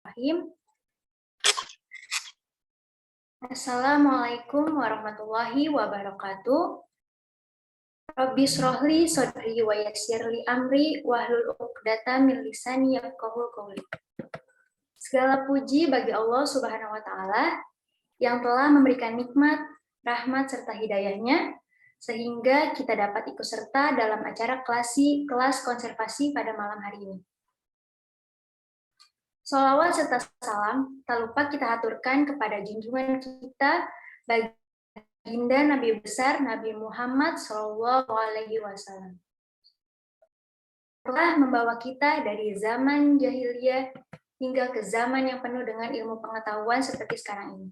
Bismillahirrahmanirrahim. Assalamualaikum warahmatullahi wabarakatuh. Rabbi shrahli sadri wa yassirli amri wahlul 'uqdatam min lisani yafqahu qawli. Segala puji bagi Allah Subhanahu wa taala yang telah memberikan nikmat, rahmat serta hidayahnya sehingga kita dapat ikut serta dalam acara kelas konservasi pada malam hari ini. Sholawat serta salam tak lupa kita aturkan kepada junjungan kita baginda Nabi besar Nabi Muhammad SAW. Telah membawa kita dari zaman jahiliyah hingga ke zaman yang penuh dengan ilmu pengetahuan seperti sekarang ini.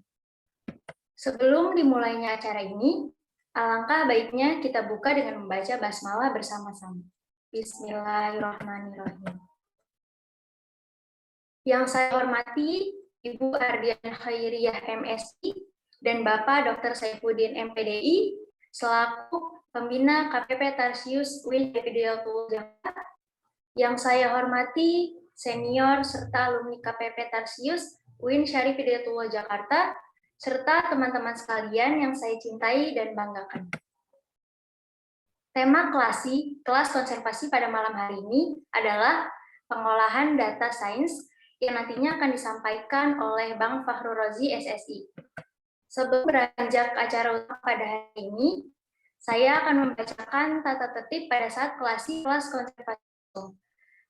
Sebelum dimulainya acara ini, alangkah baiknya kita buka dengan membaca basmalah bersama-sama. Bismillahirrahmanirrahim. Yang saya hormati Ibu Ardian Khairiyah MSI dan Bapak Dr. Saifuddin MPDI selaku Pembina KPP Tarsius UIN Hidayatullah Jakarta. Yang saya hormati senior serta alumni KPP Tarsius UIN Syarif Hidayatullah Jakarta serta teman-teman sekalian yang saya cintai dan banggakan. Tema kelas konservasi pada malam hari ini adalah pengolahan data sains yang nantinya akan disampaikan oleh Bang Fakhrul Razi SSI. Sebelum beranjak acara utama pada hari ini, saya akan membacakan tata tertib pada saat kelas konservasi.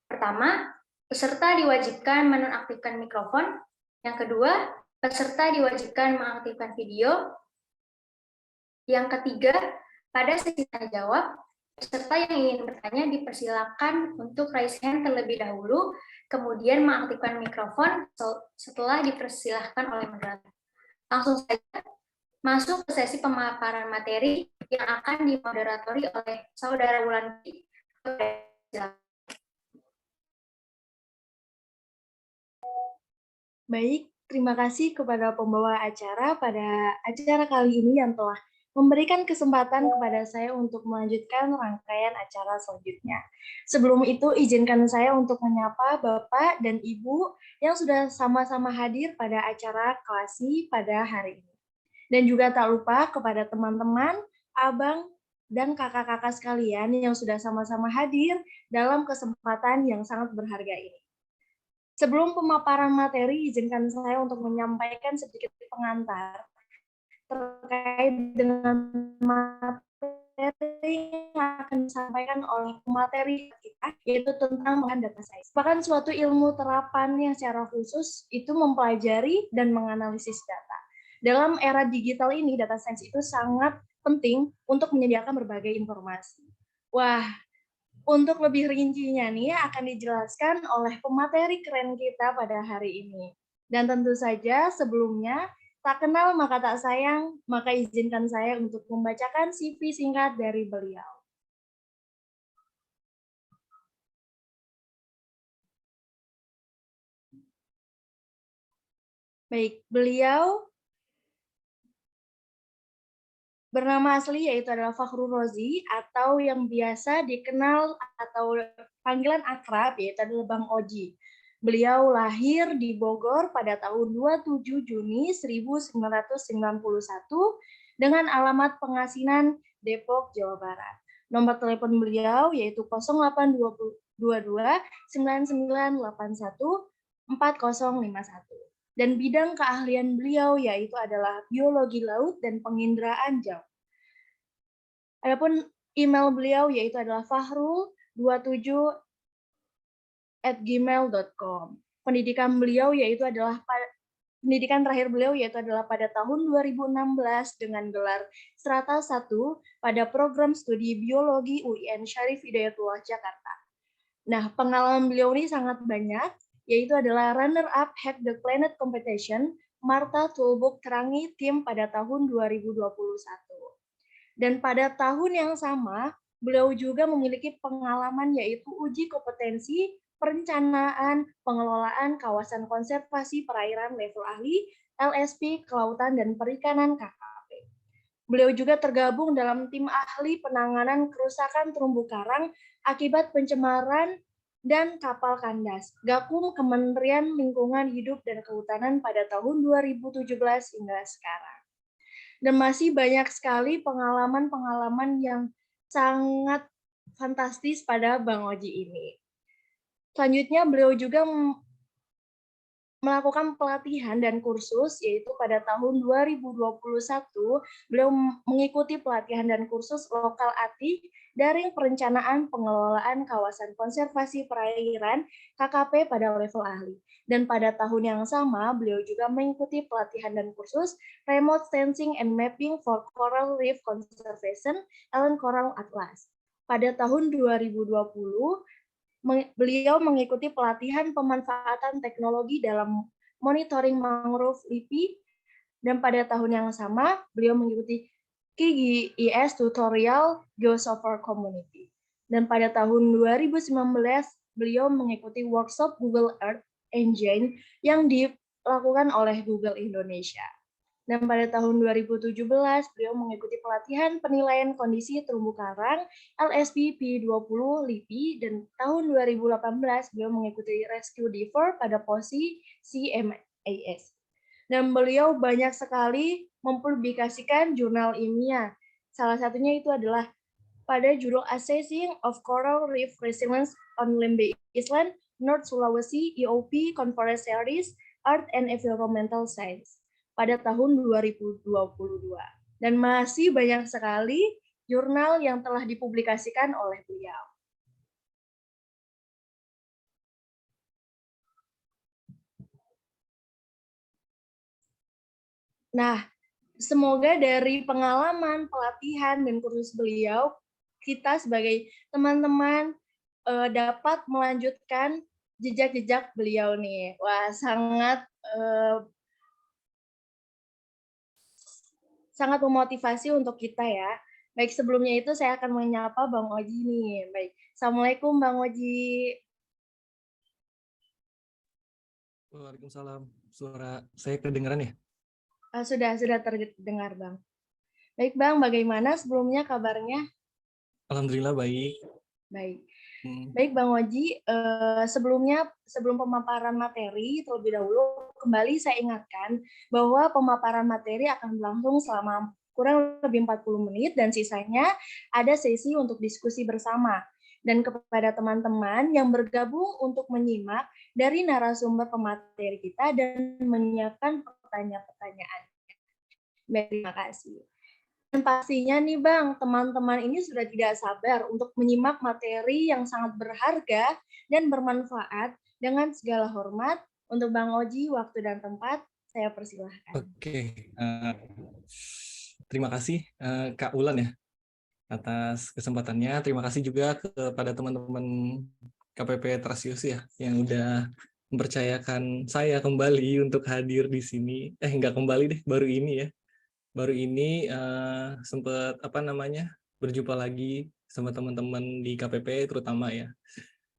Pertama, peserta diwajibkan menonaktifkan mikrofon. Yang kedua, peserta diwajibkan mengaktifkan video. Yang ketiga, pada sesi tanya jawab, peserta yang ingin bertanya dipersilakan untuk raise hand terlebih dahulu, kemudian mengaktifkan mikrofon setelah dipersilahkan oleh moderator. Langsung saja masuk ke sesi pemaparan materi yang akan dimoderatori oleh Saudara Wulandari. Baik, terima kasih kepada pembawa acara pada acara kali ini yang telah memberikan kesempatan kepada saya untuk melanjutkan rangkaian acara selanjutnya. Sebelum itu, izinkan saya untuk menyapa Bapak dan Ibu yang sudah sama-sama hadir pada acara klasi pada hari ini. Dan juga tak lupa kepada teman-teman, abang, dan kakak-kakak sekalian yang sudah sama-sama hadir dalam kesempatan yang sangat berharga ini. Sebelum pemaparan materi, izinkan saya untuk menyampaikan sedikit pengantar terkait dengan materi yang akan disampaikan oleh pemateri kita, yaitu tentang pengolahan data sains. Bahkan suatu ilmu terapan yang secara khusus itu mempelajari dan menganalisis data. Dalam era digital ini, data sains itu sangat penting untuk menyediakan berbagai informasi. Wah, untuk lebih rincinya nih akan dijelaskan oleh pemateri keren kita pada hari ini. Dan tentu saja sebelumnya, tak kenal maka tak sayang, maka izinkan saya untuk membacakan CV singkat dari beliau. Baik, beliau bernama asli yaitu adalah Fakhrul Razi atau yang biasa dikenal atau panggilan akrab yaitu adalah Bang Oji. Beliau lahir di Bogor pada tahun 27 Juni 1991 dengan alamat Pengasinan, Depok, Jawa Barat. Nomor telepon beliau yaitu 0822 9981 4051. Dan bidang keahlian beliau yaitu adalah biologi laut dan penginderaan jauh. Adapun email beliau yaitu adalah fakhrul27@gmail.com. Pendidikan terakhir beliau yaitu adalah pada tahun 2016 dengan gelar Strata 1 pada program studi biologi UIN Syarif Hidayatullah Jakarta. Nah, pengalaman beliau ini sangat banyak, yaitu adalah runner-up Hack the Planet Competition Marta Tulbuk Terangi tim pada tahun 2021. Dan pada tahun yang sama, beliau juga memiliki pengalaman yaitu uji kompetensi perencanaan pengelolaan kawasan konservasi perairan level ahli LSP Kelautan dan Perikanan KKP. Beliau juga tergabung dalam tim ahli penanganan kerusakan terumbu karang akibat pencemaran dan kapal kandas, Gakum Kementerian Lingkungan Hidup dan Kehutanan pada tahun 2017 hingga sekarang. Dan masih banyak sekali pengalaman-pengalaman yang sangat fantastis pada Bang Oji ini. Selanjutnya beliau juga melakukan pelatihan dan kursus, yaitu pada tahun 2021 beliau mengikuti pelatihan dan kursus lokal ATI dari perencanaan pengelolaan kawasan konservasi perairan KKP pada level ahli. Dan pada tahun yang sama, beliau juga mengikuti pelatihan dan kursus Remote Sensing and Mapping for Coral Reef Conservation Allen Coral Atlas. Pada tahun 2020, beliau mengikuti pelatihan pemanfaatan teknologi dalam monitoring mangrove LIPI, dan pada tahun yang sama beliau mengikuti KGIS Tutorial Geosphere Community. Dan pada tahun 2019 beliau mengikuti workshop Google Earth Engine yang dilakukan oleh Google Indonesia. Dan pada tahun 2017, beliau mengikuti pelatihan penilaian kondisi terumbu karang LSP P20 LIPI, dan tahun 2018 beliau mengikuti Rescue Diver pada posisi CMAS. Dan beliau banyak sekali mempublikasikan jurnal ilmiah. Salah satunya itu adalah pada judul Assessing of Coral Reef Resilience on Lembe Island, North Sulawesi, EOP Conference Series, Art and Environmental Science pada tahun 2022. Dan masih banyak sekali jurnal yang telah dipublikasikan oleh beliau. Nah, semoga dari pengalaman, pelatihan, dan kursus beliau, kita sebagai teman-teman dapat melanjutkan jejak-jejak beliau nih. Wah, sangat memotivasi untuk kita ya. Baik, sebelumnya itu saya akan menyapa Bang Oji nih. Baik, Assalamualaikum Bang Oji. Waalaikumsalam. Suara saya kedengeran ya? Sudah terdengar Bang. Baik Bang, bagaimana sebelumnya kabarnya? Alhamdulillah baik. Baik. Baik Bang Oji, sebelum pemaparan materi terlebih dahulu, kembali saya ingatkan bahwa pemaparan materi akan berlangsung selama kurang lebih 40 menit dan sisanya ada sesi untuk diskusi bersama. Dan kepada teman-teman yang bergabung untuk menyimak dari narasumber pemateri kita dan menyiapkan pertanyaan-pertanyaan. Baik, terima kasih. Dan pastinya nih Bang, teman-teman ini sudah tidak sabar untuk menyimak materi yang sangat berharga dan bermanfaat. Dengan segala hormat, untuk Bang Oji, waktu dan tempat, saya persilahkan. Oke, terima kasih Kak Ulan ya atas kesempatannya. Terima kasih juga kepada teman-teman KPP Trasius ya yang udah mempercayakan saya kembali untuk hadir di sini. Nggak kembali deh, baru ini ya. Baru ini sempat berjumpa lagi sama teman-teman di KPP terutama ya.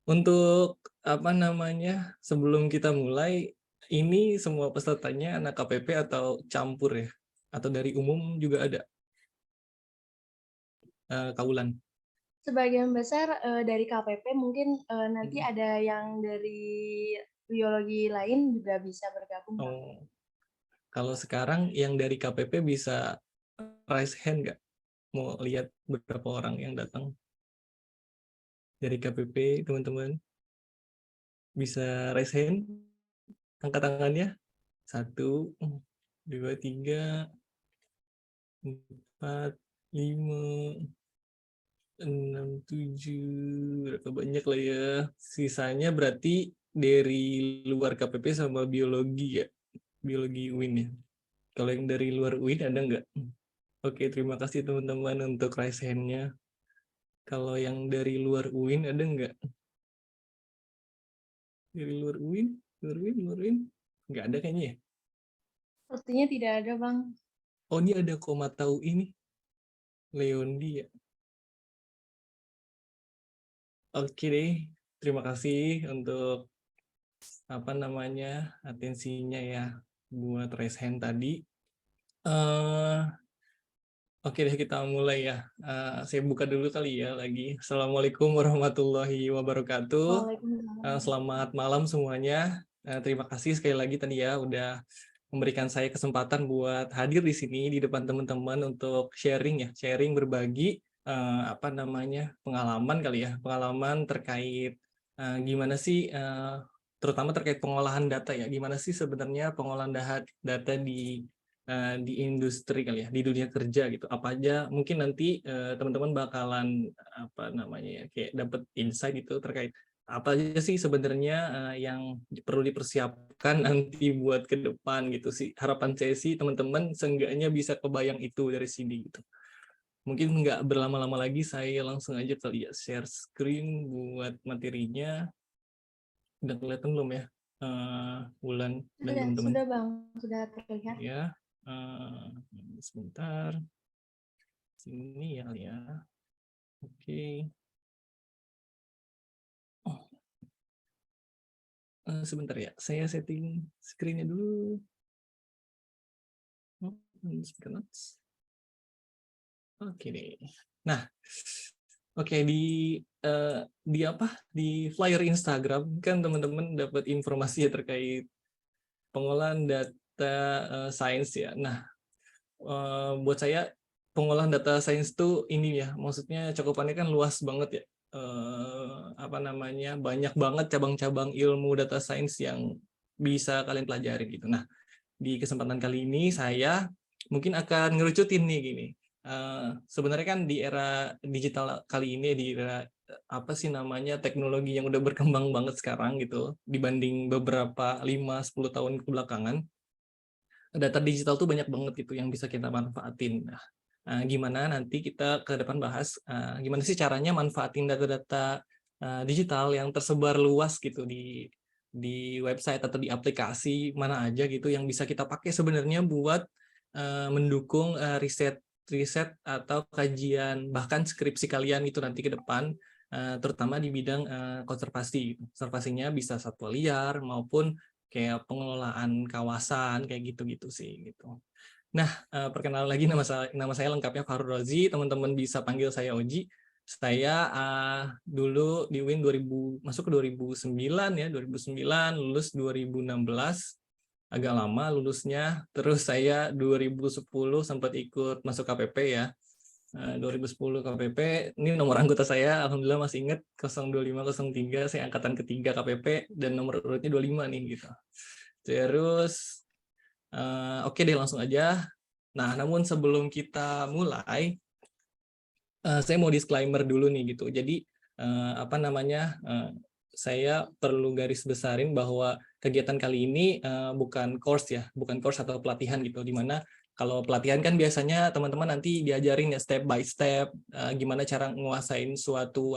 Untuk sebelum kita mulai, ini semua pesertanya anak KPP atau campur ya? Atau dari umum juga ada? Kaulan. Sebagian besar dari KPP, mungkin nanti ada yang dari biologi lain juga bisa bergabung. Oh. Kalau sekarang yang dari KPP bisa raise hand nggak? Mau lihat berapa orang yang datang dari KPP, teman-teman? Bisa raise hand? Angkat tangannya. 1, 2, 3, 4, 5, 6, 7, berapa banyak lah ya. Sisanya berarti dari luar KPP sama biologi ya. Biologi UIN ya. Kalau yang dari luar UIN ada nggak? Oke, terima kasih teman-teman untuk raise hand-nya. Kalau yang dari luar UIN ada nggak? Dari luar UIN? Luar UIN? Nggak ada kayaknya ya? Sepertinya tidak ada, Bang. Oh, ini ada Komata UI nih. Leondi ya. Oke deh, terima kasih untuk atensinya ya buat raise hand tadi. Oke deh, kita mulai ya. Saya buka dulu kali ya lagi. Assalamualaikum warahmatullahi wabarakatuh. Waalaikumsalam. Selamat malam semuanya. Terima kasih sekali lagi tadi ya udah memberikan saya kesempatan buat hadir di sini di depan teman-teman untuk sharing ya, sharing berbagi apa namanya pengalaman kali ya, pengalaman terkait gimana sih terutama terkait pengolahan data ya, gimana sih sebenarnya pengolahan data di industri kali ya, di dunia kerja gitu. Apa aja mungkin nanti teman-teman bakalan apa namanya ya, kayak dapat insight itu terkait apa aja sih sebenarnya yang perlu dipersiapkan nanti buat ke depan gitu sih. Harapan saya sih teman-teman seenggaknya bisa kebayang itu dari sini gitu. Mungkin nggak berlama-lama lagi, saya langsung aja kali ya share screen buat materinya. Udah kelihatan belum ya, Wulan dan teman-teman? Sudah Bang, sudah terlihat. Ya, sebentar. Sini ya. Oke. Oh, sebentar ya, saya setting screen-nya dulu. Oh, sebentar. Oke deh. Nah, oke di apa di flyer Instagram kan teman-teman dapat informasi ya terkait pengolahan data science ya. Nah, buat saya pengolahan data science itu ini ya, maksudnya cakupannya kan luas banget ya. Apa namanya, banyak banget cabang-cabang ilmu data science yang bisa kalian pelajari gitu. Nah, di kesempatan kali ini saya mungkin akan ngerucutin nih gini. Sebenarnya kan di era digital kali ini, di era apa sih namanya, teknologi yang udah berkembang banget sekarang gitu dibanding beberapa 5-10 tahun kebelakangan, data digital tuh banyak banget gitu yang bisa kita manfaatin. Nah, gimana nanti kita ke depan bahas gimana sih caranya manfaatin data-data digital yang tersebar luas gitu di website atau di aplikasi mana aja gitu yang bisa kita pakai sebenarnya buat mendukung riset atau kajian bahkan skripsi kalian itu nanti ke depan, terutama di bidang konservasi. Konservasinya bisa satwa liar maupun kayak pengelolaan kawasan kayak gitu-gitu sih gitu. Nah, perkenalan lagi, nama saya lengkapnya Fahrul Rozi, teman-teman bisa panggil saya Oji. Saya dulu di UIN masuk ke 2009 ya, 2009 lulus 2016, agak lama lulusnya. Terus saya 2010 sempat ikut masuk KPP ya. 2010 KPP, ini nomor anggota saya, alhamdulillah masih ingat 02503, saya angkatan ketiga KPP dan nomor urutnya 25 nih gitu. Terus oke deh, langsung aja. Nah, namun sebelum kita mulai, saya mau disclaimer dulu nih gitu. Jadi apa namanya, saya perlu garis besarin bahwa kegiatan kali ini bukan course ya, bukan course atau pelatihan gitu. Dimana kalau pelatihan kan biasanya teman-teman nanti diajarin ya step by step gimana cara nguasain suatu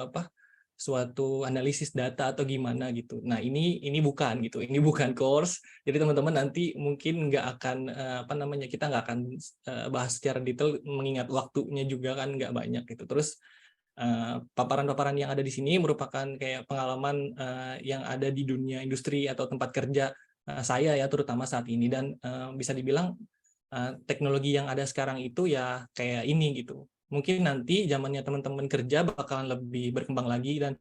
analisis data atau gimana gitu. Nah, ini bukan gitu. Ini bukan course. Jadi teman-teman nanti mungkin nggak akan apa namanya, kita nggak akan bahas secara detail mengingat waktunya juga kan nggak banyak gitu. Terus paparan-paparan yang ada di sini merupakan kayak pengalaman yang ada di dunia industri atau tempat kerja saya ya, terutama saat ini, dan bisa dibilang teknologi yang ada sekarang itu ya kayak ini gitu. Mungkin nanti zamannya teman-teman kerja bakalan lebih berkembang lagi dan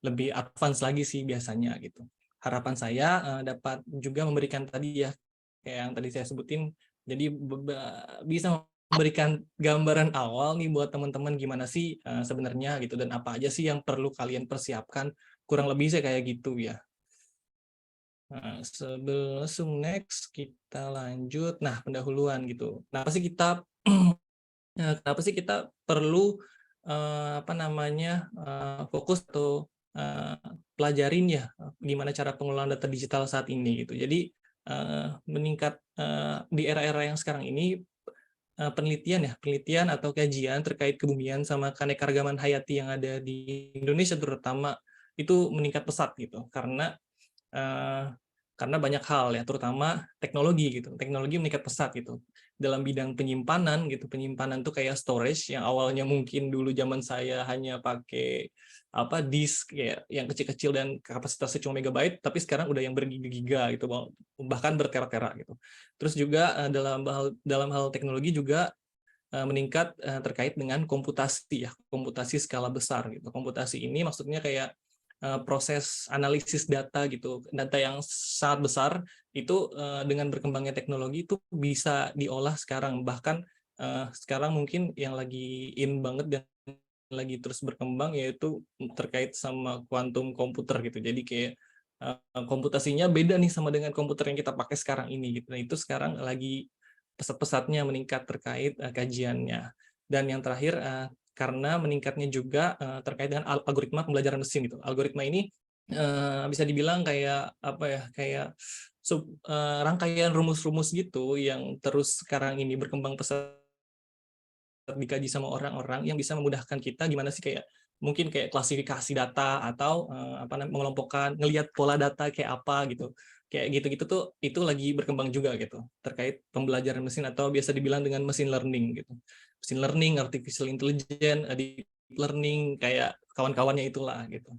lebih advance lagi sih biasanya gitu. Harapan saya dapat juga memberikan tadi ya, kayak yang tadi saya sebutin, jadi bisa memberikan gambaran awal nih buat teman-teman gimana sih sebenarnya gitu, dan apa aja sih yang perlu kalian persiapkan, kurang lebih sih kayak gitu ya. Nah, sebelum next kita lanjut, nah pendahuluan gitu. Kenapa sih kita perlu apa namanya fokus atau pelajarin ya gimana cara pengelolaan data digital saat ini gitu. Jadi meningkat di era-era yang sekarang ini, penelitian atau kajian terkait kebumian sama keanekaragaman hayati yang ada di Indonesia terutama itu meningkat pesat gitu karena banyak hal ya, terutama teknologi gitu. Teknologi meningkat pesat gitu dalam bidang penyimpanan gitu. Penyimpanan tuh kayak storage yang awalnya mungkin dulu zaman saya hanya pakai disk ya yang kecil-kecil dan kapasitasnya cuma megabyte, tapi sekarang udah yang bergiga-giga gitu, bahkan bertera-tera gitu. Terus juga dalam hal teknologi juga meningkat terkait dengan komputasi ya, komputasi skala besar gitu. Komputasi ini maksudnya kayak proses analisis data gitu, data yang sangat besar itu dengan berkembangnya teknologi itu bisa diolah sekarang, bahkan sekarang mungkin yang lagi in banget dan lagi terus berkembang yaitu terkait sama quantum komputer gitu. Jadi kayak komputasinya beda nih sama dengan komputer yang kita pakai sekarang ini gitu. Nah, itu sekarang lagi pesat-pesatnya meningkat terkait kajiannya. Dan yang terakhir karena meningkatnya juga terkait dengan algoritma pembelajaran mesin gitu. Algoritma ini bisa dibilang kayak apa ya, kayak rangkaian rumus-rumus gitu yang terus sekarang ini berkembang pesat dikaji sama orang-orang yang bisa memudahkan kita gimana sih kayak mungkin kayak klasifikasi data atau mengelompokkan, ngelihat pola data kayak apa gitu. Kayak gitu-gitu tuh itu lagi berkembang juga gitu terkait pembelajaran mesin atau biasa dibilang dengan machine learning gitu. Machine learning, artificial intelligence, deep learning kayak kawan-kawannya itulah gitu.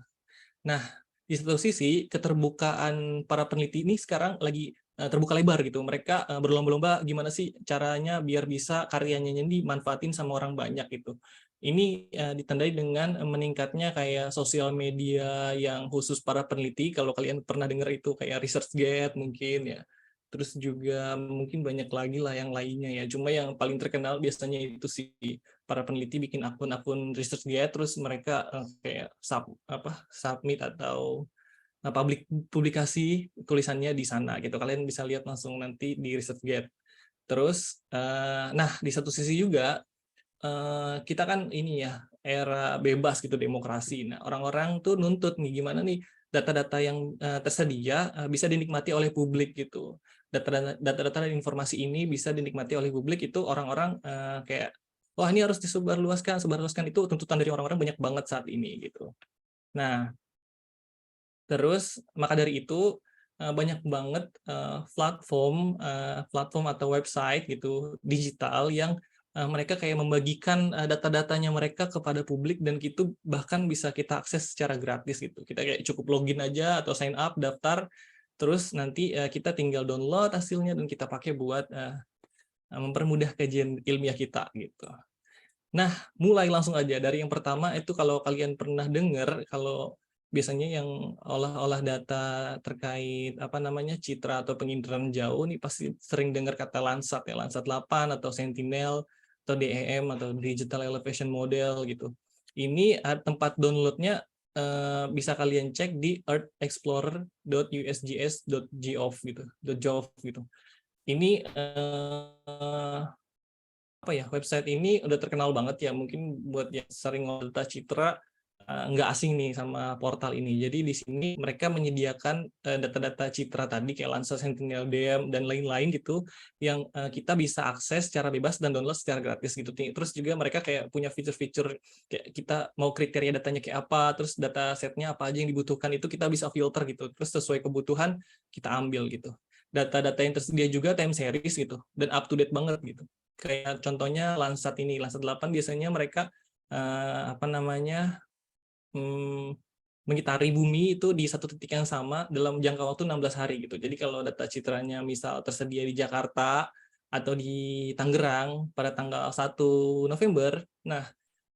Nah, di satu sisi keterbukaan para peneliti ini sekarang lagi terbuka lebar gitu. Mereka berlomba-lomba gimana sih caranya biar bisa karyanya ini dimanfaatin sama orang banyak gitu. Ini ditandai dengan meningkatnya kayak sosial media yang khusus para peneliti. Kalau kalian pernah dengar itu kayak ResearchGate mungkin ya. Terus juga mungkin banyak lagi lah yang lainnya ya. Cuma yang paling terkenal biasanya itu sih para peneliti bikin akun-akun ResearchGate terus mereka kayak submit atau publikasi tulisannya di sana gitu. Kalian bisa lihat langsung nanti di ResearchGate. Terus nah di satu sisi juga kita kan ini ya era bebas gitu, demokrasi. Nah, orang-orang tuh nuntut nih gimana nih data-data yang tersedia bisa dinikmati oleh publik gitu. Data-data dan informasi ini bisa dinikmati oleh publik itu orang-orang kayak wah ini harus disebarluaskan, sebarluaskan itu tuntutan dari orang-orang banyak banget saat ini gitu. Nah, terus maka dari itu banyak banget platform atau website gitu digital yang mereka kayak membagikan data-datanya mereka kepada publik dan itu bahkan bisa kita akses secara gratis gitu. Kita kayak cukup login aja atau sign up, daftar, terus nanti kita tinggal download hasilnya dan kita pakai buat mempermudah kajian ilmiah kita gitu. Nah, mulai langsung aja dari yang pertama itu kalau kalian pernah dengar kalau biasanya yang olah-olah data terkait citra atau penginderaan jauh nih pasti sering dengar kata Landsat ya, Landsat 8 atau Sentinel atau DEM atau Digital Elevation Model gitu. Ini tempat downloadnya bisa kalian cek di earthexplorer.usgs.gov gitu, .gov gitu. Ini website ini udah terkenal banget ya, mungkin buat yang sering data citra nggak asing nih sama portal ini. Jadi di sini mereka menyediakan data-data citra tadi kayak Landsat, Sentinel, DEM dan lain-lain gitu yang kita bisa akses secara bebas dan download secara gratis gitu. Terus juga mereka kayak punya fitur-fitur kayak kita mau kriteria datanya kayak apa, terus data setnya apa aja yang dibutuhkan itu kita bisa filter gitu. Terus sesuai kebutuhan kita ambil gitu. Data-data yang tersedia juga time series gitu dan up to date banget gitu. Kayak contohnya Landsat ini, Landsat 8 biasanya mereka mengitari bumi itu di satu titik yang sama dalam jangka waktu 16 hari gitu. Jadi kalau data citranya misal tersedia di Jakarta atau di Tangerang pada tanggal 1 November, nah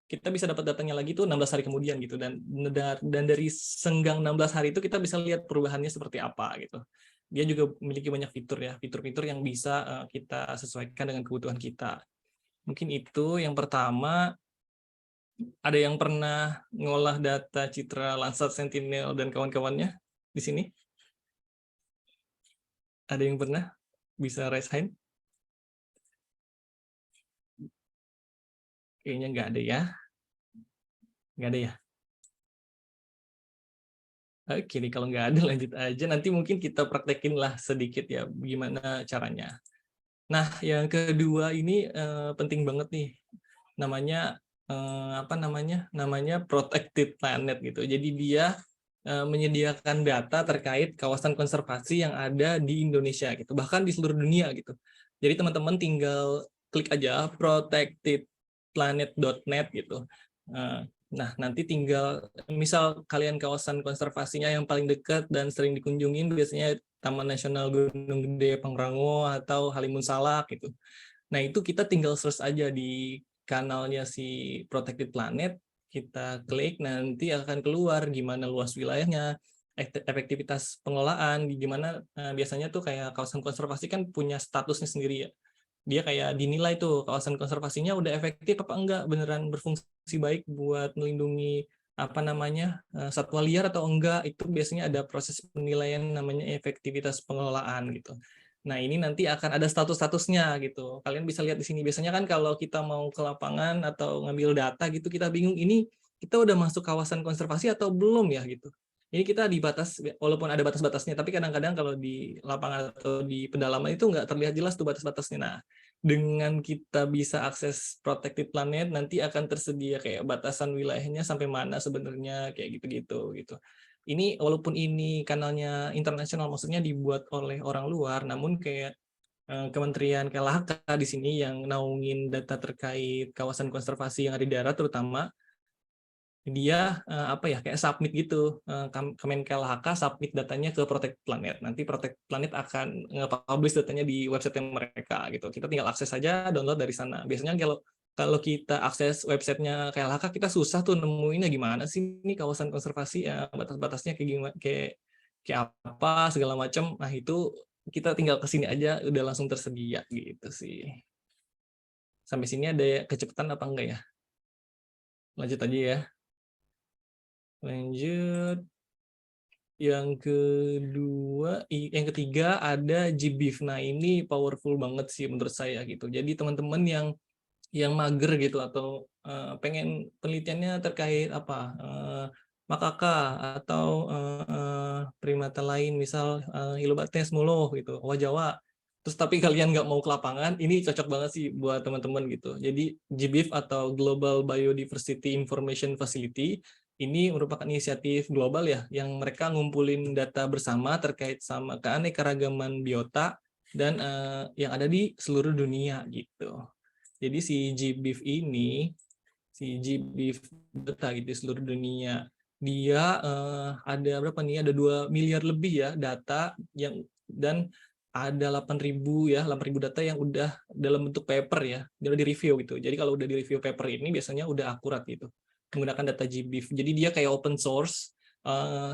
kita bisa dapat datanya lagi tuh 16 hari kemudian gitu dan dari senggang 16 hari itu kita bisa lihat perubahannya seperti apa gitu. Dia juga memiliki banyak fitur ya, fitur-fitur yang bisa kita sesuaikan dengan kebutuhan kita. Mungkin itu yang pertama. Ada yang pernah ngolah data citra Landsat, Sentinel, dan kawan-kawannya di sini? Ada yang pernah? Bisa raise hand? Kayaknya nggak ada ya. Nggak ada ya? Oke, kalau nggak ada lanjut aja. Nanti mungkin kita praktekin lah sedikit ya gimana caranya. Nah, yang kedua ini penting banget nih. Namanya namanya protected planet gitu. Jadi dia menyediakan data terkait kawasan konservasi yang ada di Indonesia gitu, bahkan di seluruh dunia gitu. Jadi teman-teman tinggal klik aja protectedplanet.net gitu. Nah, nanti tinggal misal kalian kawasan konservasinya yang paling dekat dan sering dikunjungin biasanya Taman Nasional Gunung Gede Pangrango atau Halimun Salak gitu. Nah, itu kita tinggal search aja di kanalnya si Protected Planet, kita klik, nanti akan keluar gimana luas wilayahnya, efektivitas pengelolaan, gimana biasanya tuh kayak kawasan konservasi kan punya statusnya sendiri ya. Dia kayak dinilai tuh kawasan konservasinya udah efektif apa enggak, beneran berfungsi baik buat melindungi apa namanya satwa liar atau enggak. Itu biasanya ada proses penilaian namanya efektivitas pengelolaan gitu. Nah, ini nanti akan ada status-statusnya gitu. Kalian bisa lihat di sini. Biasanya kan kalau kita mau ke lapangan atau ngambil data gitu, kita bingung ini kita udah masuk kawasan konservasi atau belum ya gitu. Ini kita di batas, walaupun ada batas-batasnya, tapi kadang-kadang kalau di lapangan atau di pedalaman itu nggak terlihat jelas tuh batas-batasnya. Nah, dengan kita bisa akses Protected Planet, nanti akan tersedia kayak batasan wilayahnya sampai mana sebenarnya, kayak gitu-gitu gitu. Ini walaupun ini kanalnya internasional, maksudnya dibuat oleh orang luar, namun kayak Kementerian KLHK di sini yang naungin data terkait kawasan konservasi yang ada di darat terutama, dia apa ya kayak submit gitu, Kemen KLHK submit datanya ke Protect Planet. Nanti Protect Planet akan nge-publish datanya di website mereka gitu. Kita tinggal akses aja, download dari sana. Biasanya kalau kita akses websitenya KLHK, kita susah tuh nemuinnya gimana sih ini kawasan konservasi, batas-batasnya kayak gimana, kayak apa segala macam. Nah, itu kita tinggal ke sini aja udah langsung tersedia gitu sih. Sampai sini ada kecepatan apa enggak ya? Lanjut aja ya. Lanjut. Yang ketiga ada GBIF. Nah, ini powerful banget sih menurut saya gitu. Jadi teman-teman yang mager gitu atau pengen penelitiannya terkait apa makaka atau primata lain, misal Hylobates muluh gitu, owa Jawa. Terus tapi kalian nggak mau ke lapangan, ini cocok banget sih buat teman-teman gitu. Jadi GBIF atau Global Biodiversity Information Facility ini merupakan inisiatif global ya, yang mereka ngumpulin data bersama terkait sama keanekaragaman biota dan yang ada di seluruh dunia gitu. Jadi si GBIF data gitu di seluruh dunia, dia ada berapa nih? Ada 2 miliar lebih ya data dan ada 8.000 data yang udah dalam bentuk paper ya, udah di review gitu. Jadi kalau udah di review paper ini biasanya udah akurat gitu, menggunakan data GBIF. Jadi dia kayak open source,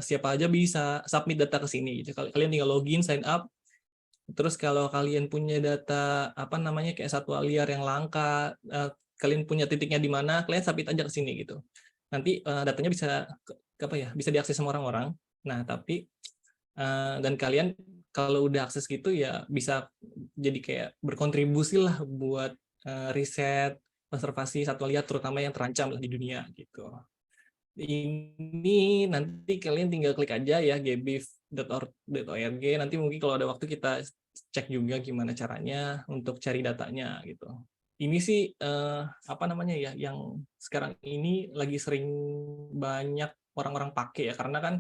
siapa aja bisa submit data ke sini. Jadi kalian tinggal login, sign up. Terus kalau kalian punya data apa namanya kayak satwa liar yang langka, kalian punya titiknya di mana, kalian submit aja ke sini gitu. Nanti datanya bisa apa ya, bisa diakses sama orang-orang. Nah, tapi dan kalian kalau udah akses gitu ya bisa jadi kayak berkontribusi lah buat riset konservasi satwa liar terutama yang terancam lah di dunia gitu. Ini nanti kalian tinggal klik aja ya gbif.org. Nanti mungkin kalau ada waktu kita cek juga gimana caranya untuk cari datanya gitu. Ini sih apa namanya ya yang sekarang ini lagi sering banyak orang-orang pakai ya, karena kan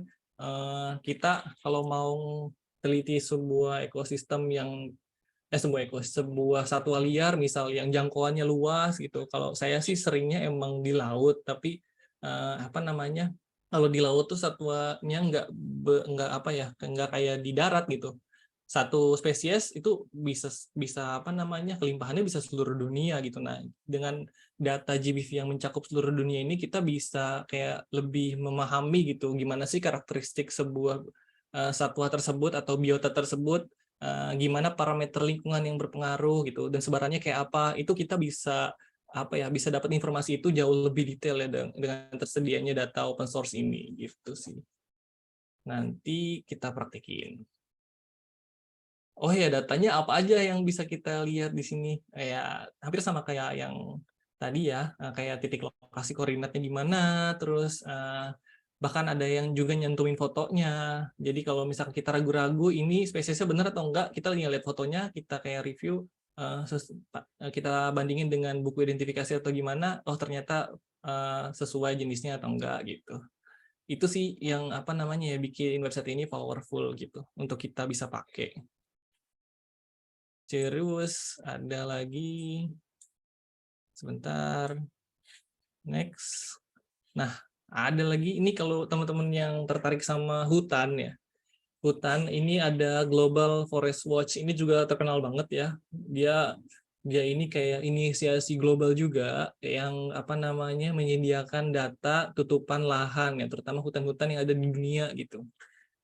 kita kalau mau teliti sebuah ekosistem yang sebuah satwa liar misal yang jangkauannya luas gitu. Kalau saya sih seringnya emang di laut, tapi apa namanya, kalau di laut tuh satwanya nggak apa ya, nggak kayak di darat gitu. Satu spesies itu bisa apa namanya, kelimpahannya bisa seluruh dunia gitu. Nah, dengan data GBIF yang mencakup seluruh dunia ini, kita bisa kayak lebih memahami gitu gimana sih karakteristik sebuah satwa tersebut atau biota tersebut, gimana parameter lingkungan yang berpengaruh gitu, dan sebarannya kayak apa. Itu kita bisa apa ya, bisa dapat informasi itu jauh lebih detail ya dengan tersedianya data open source ini gitu sih. Nanti kita praktekin. Oh ya, datanya apa aja yang bisa kita lihat di sini? Ya, hampir sama kayak yang tadi ya, kayak titik lokasi koordinatnya di mana, terus bahkan ada yang juga nyentuhin fotonya. Jadi kalau misalkan kita ragu-ragu ini spesiesnya benar atau enggak, kita lihat fotonya, kita kayak review, kita bandingin dengan buku identifikasi atau gimana, oh ternyata sesuai jenisnya atau enggak gitu. Itu sih yang apa namanya ya bikin website ini powerful gitu untuk kita bisa pakai. Terus ada lagi, sebentar, next. Nah, ada lagi ini kalau teman-teman yang tertarik sama hutan ya. Hutan ini ada Global Forest Watch, ini juga terkenal banget ya. Dia Dia ini kayak inisiasi global juga yang menyediakan data tutupan lahan ya, terutama hutan-hutan yang ada di dunia gitu.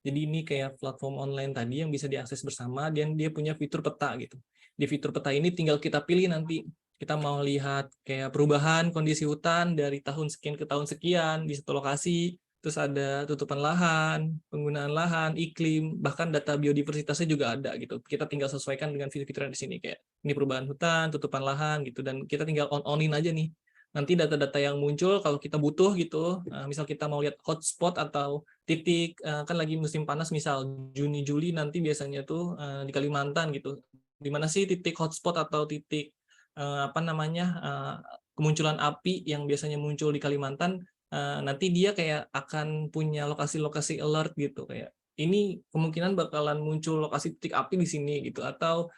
Jadi ini kayak platform online tadi yang bisa diakses bersama dan dia punya fitur peta gitu. Di fitur peta ini tinggal kita pilih nanti kita mau lihat kayak perubahan kondisi hutan dari tahun sekian ke tahun sekian di satu lokasi, terus ada tutupan lahan, penggunaan lahan, iklim, bahkan data biodiversitasnya juga ada gitu. Kita tinggal sesuaikan dengan fitur-fitur di sini kayak ini perubahan hutan, tutupan lahan gitu, dan kita tinggal on-in aja nih. Nanti data-data yang muncul kalau kita butuh gitu, misal kita mau lihat hotspot atau titik kan lagi musim panas misal Juni Juli nanti biasanya tuh di Kalimantan gitu. Di mana sih titik hotspot atau titik kemunculan api yang biasanya muncul di Kalimantan, nanti dia kayak akan punya lokasi-lokasi alert gitu kayak ini kemungkinan bakalan muncul lokasi titik api di sini gitu, atau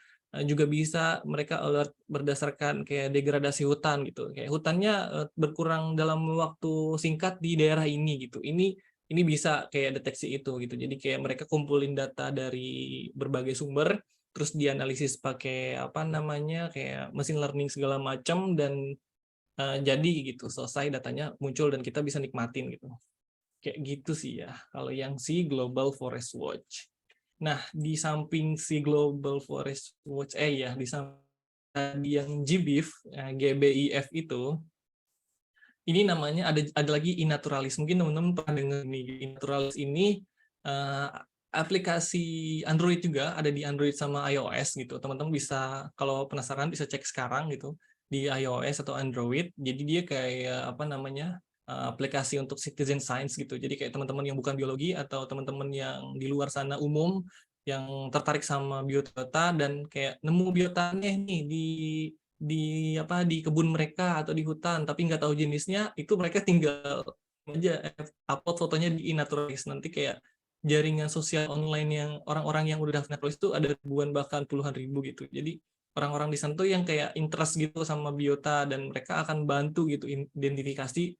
juga bisa mereka alert berdasarkan kayak degradasi hutan gitu, kayak hutannya berkurang dalam waktu singkat di daerah ini gitu. Ini bisa kayak deteksi itu gitu. Jadi kayak mereka kumpulin data dari berbagai sumber, terus dianalisis pakai kayak machine learning segala macam, dan jadi gitu selesai datanya muncul dan kita bisa nikmatin gitu. Kayak gitu sih ya kalau yang si Global Forest Watch. Nah, di samping si Global Forest Watch di samping yang GBIF, GBIF itu, ini namanya ada lagi iNaturalis. Mungkin teman-teman pernah dengar nih, iNaturalis ini aplikasi Android juga, ada di Android sama iOS gitu. Teman-teman bisa, kalau penasaran bisa cek sekarang gitu di iOS atau Android. Jadi dia kayak aplikasi untuk citizen science gitu. Jadi kayak teman-teman yang bukan biologi atau teman-teman yang di luar sana umum yang tertarik sama biota dan kayak nemu biotanya nih di kebun mereka atau di hutan tapi nggak tahu jenisnya, itu mereka tinggal aja upload fotonya di iNaturalis. Nanti kayak jaringan sosial online yang orang-orang yang udah daftar Naturalis itu ada ribuan bahkan puluhan ribu gitu. Jadi orang-orang di sana tuh yang kayak interest gitu sama biota dan mereka akan bantu gitu identifikasi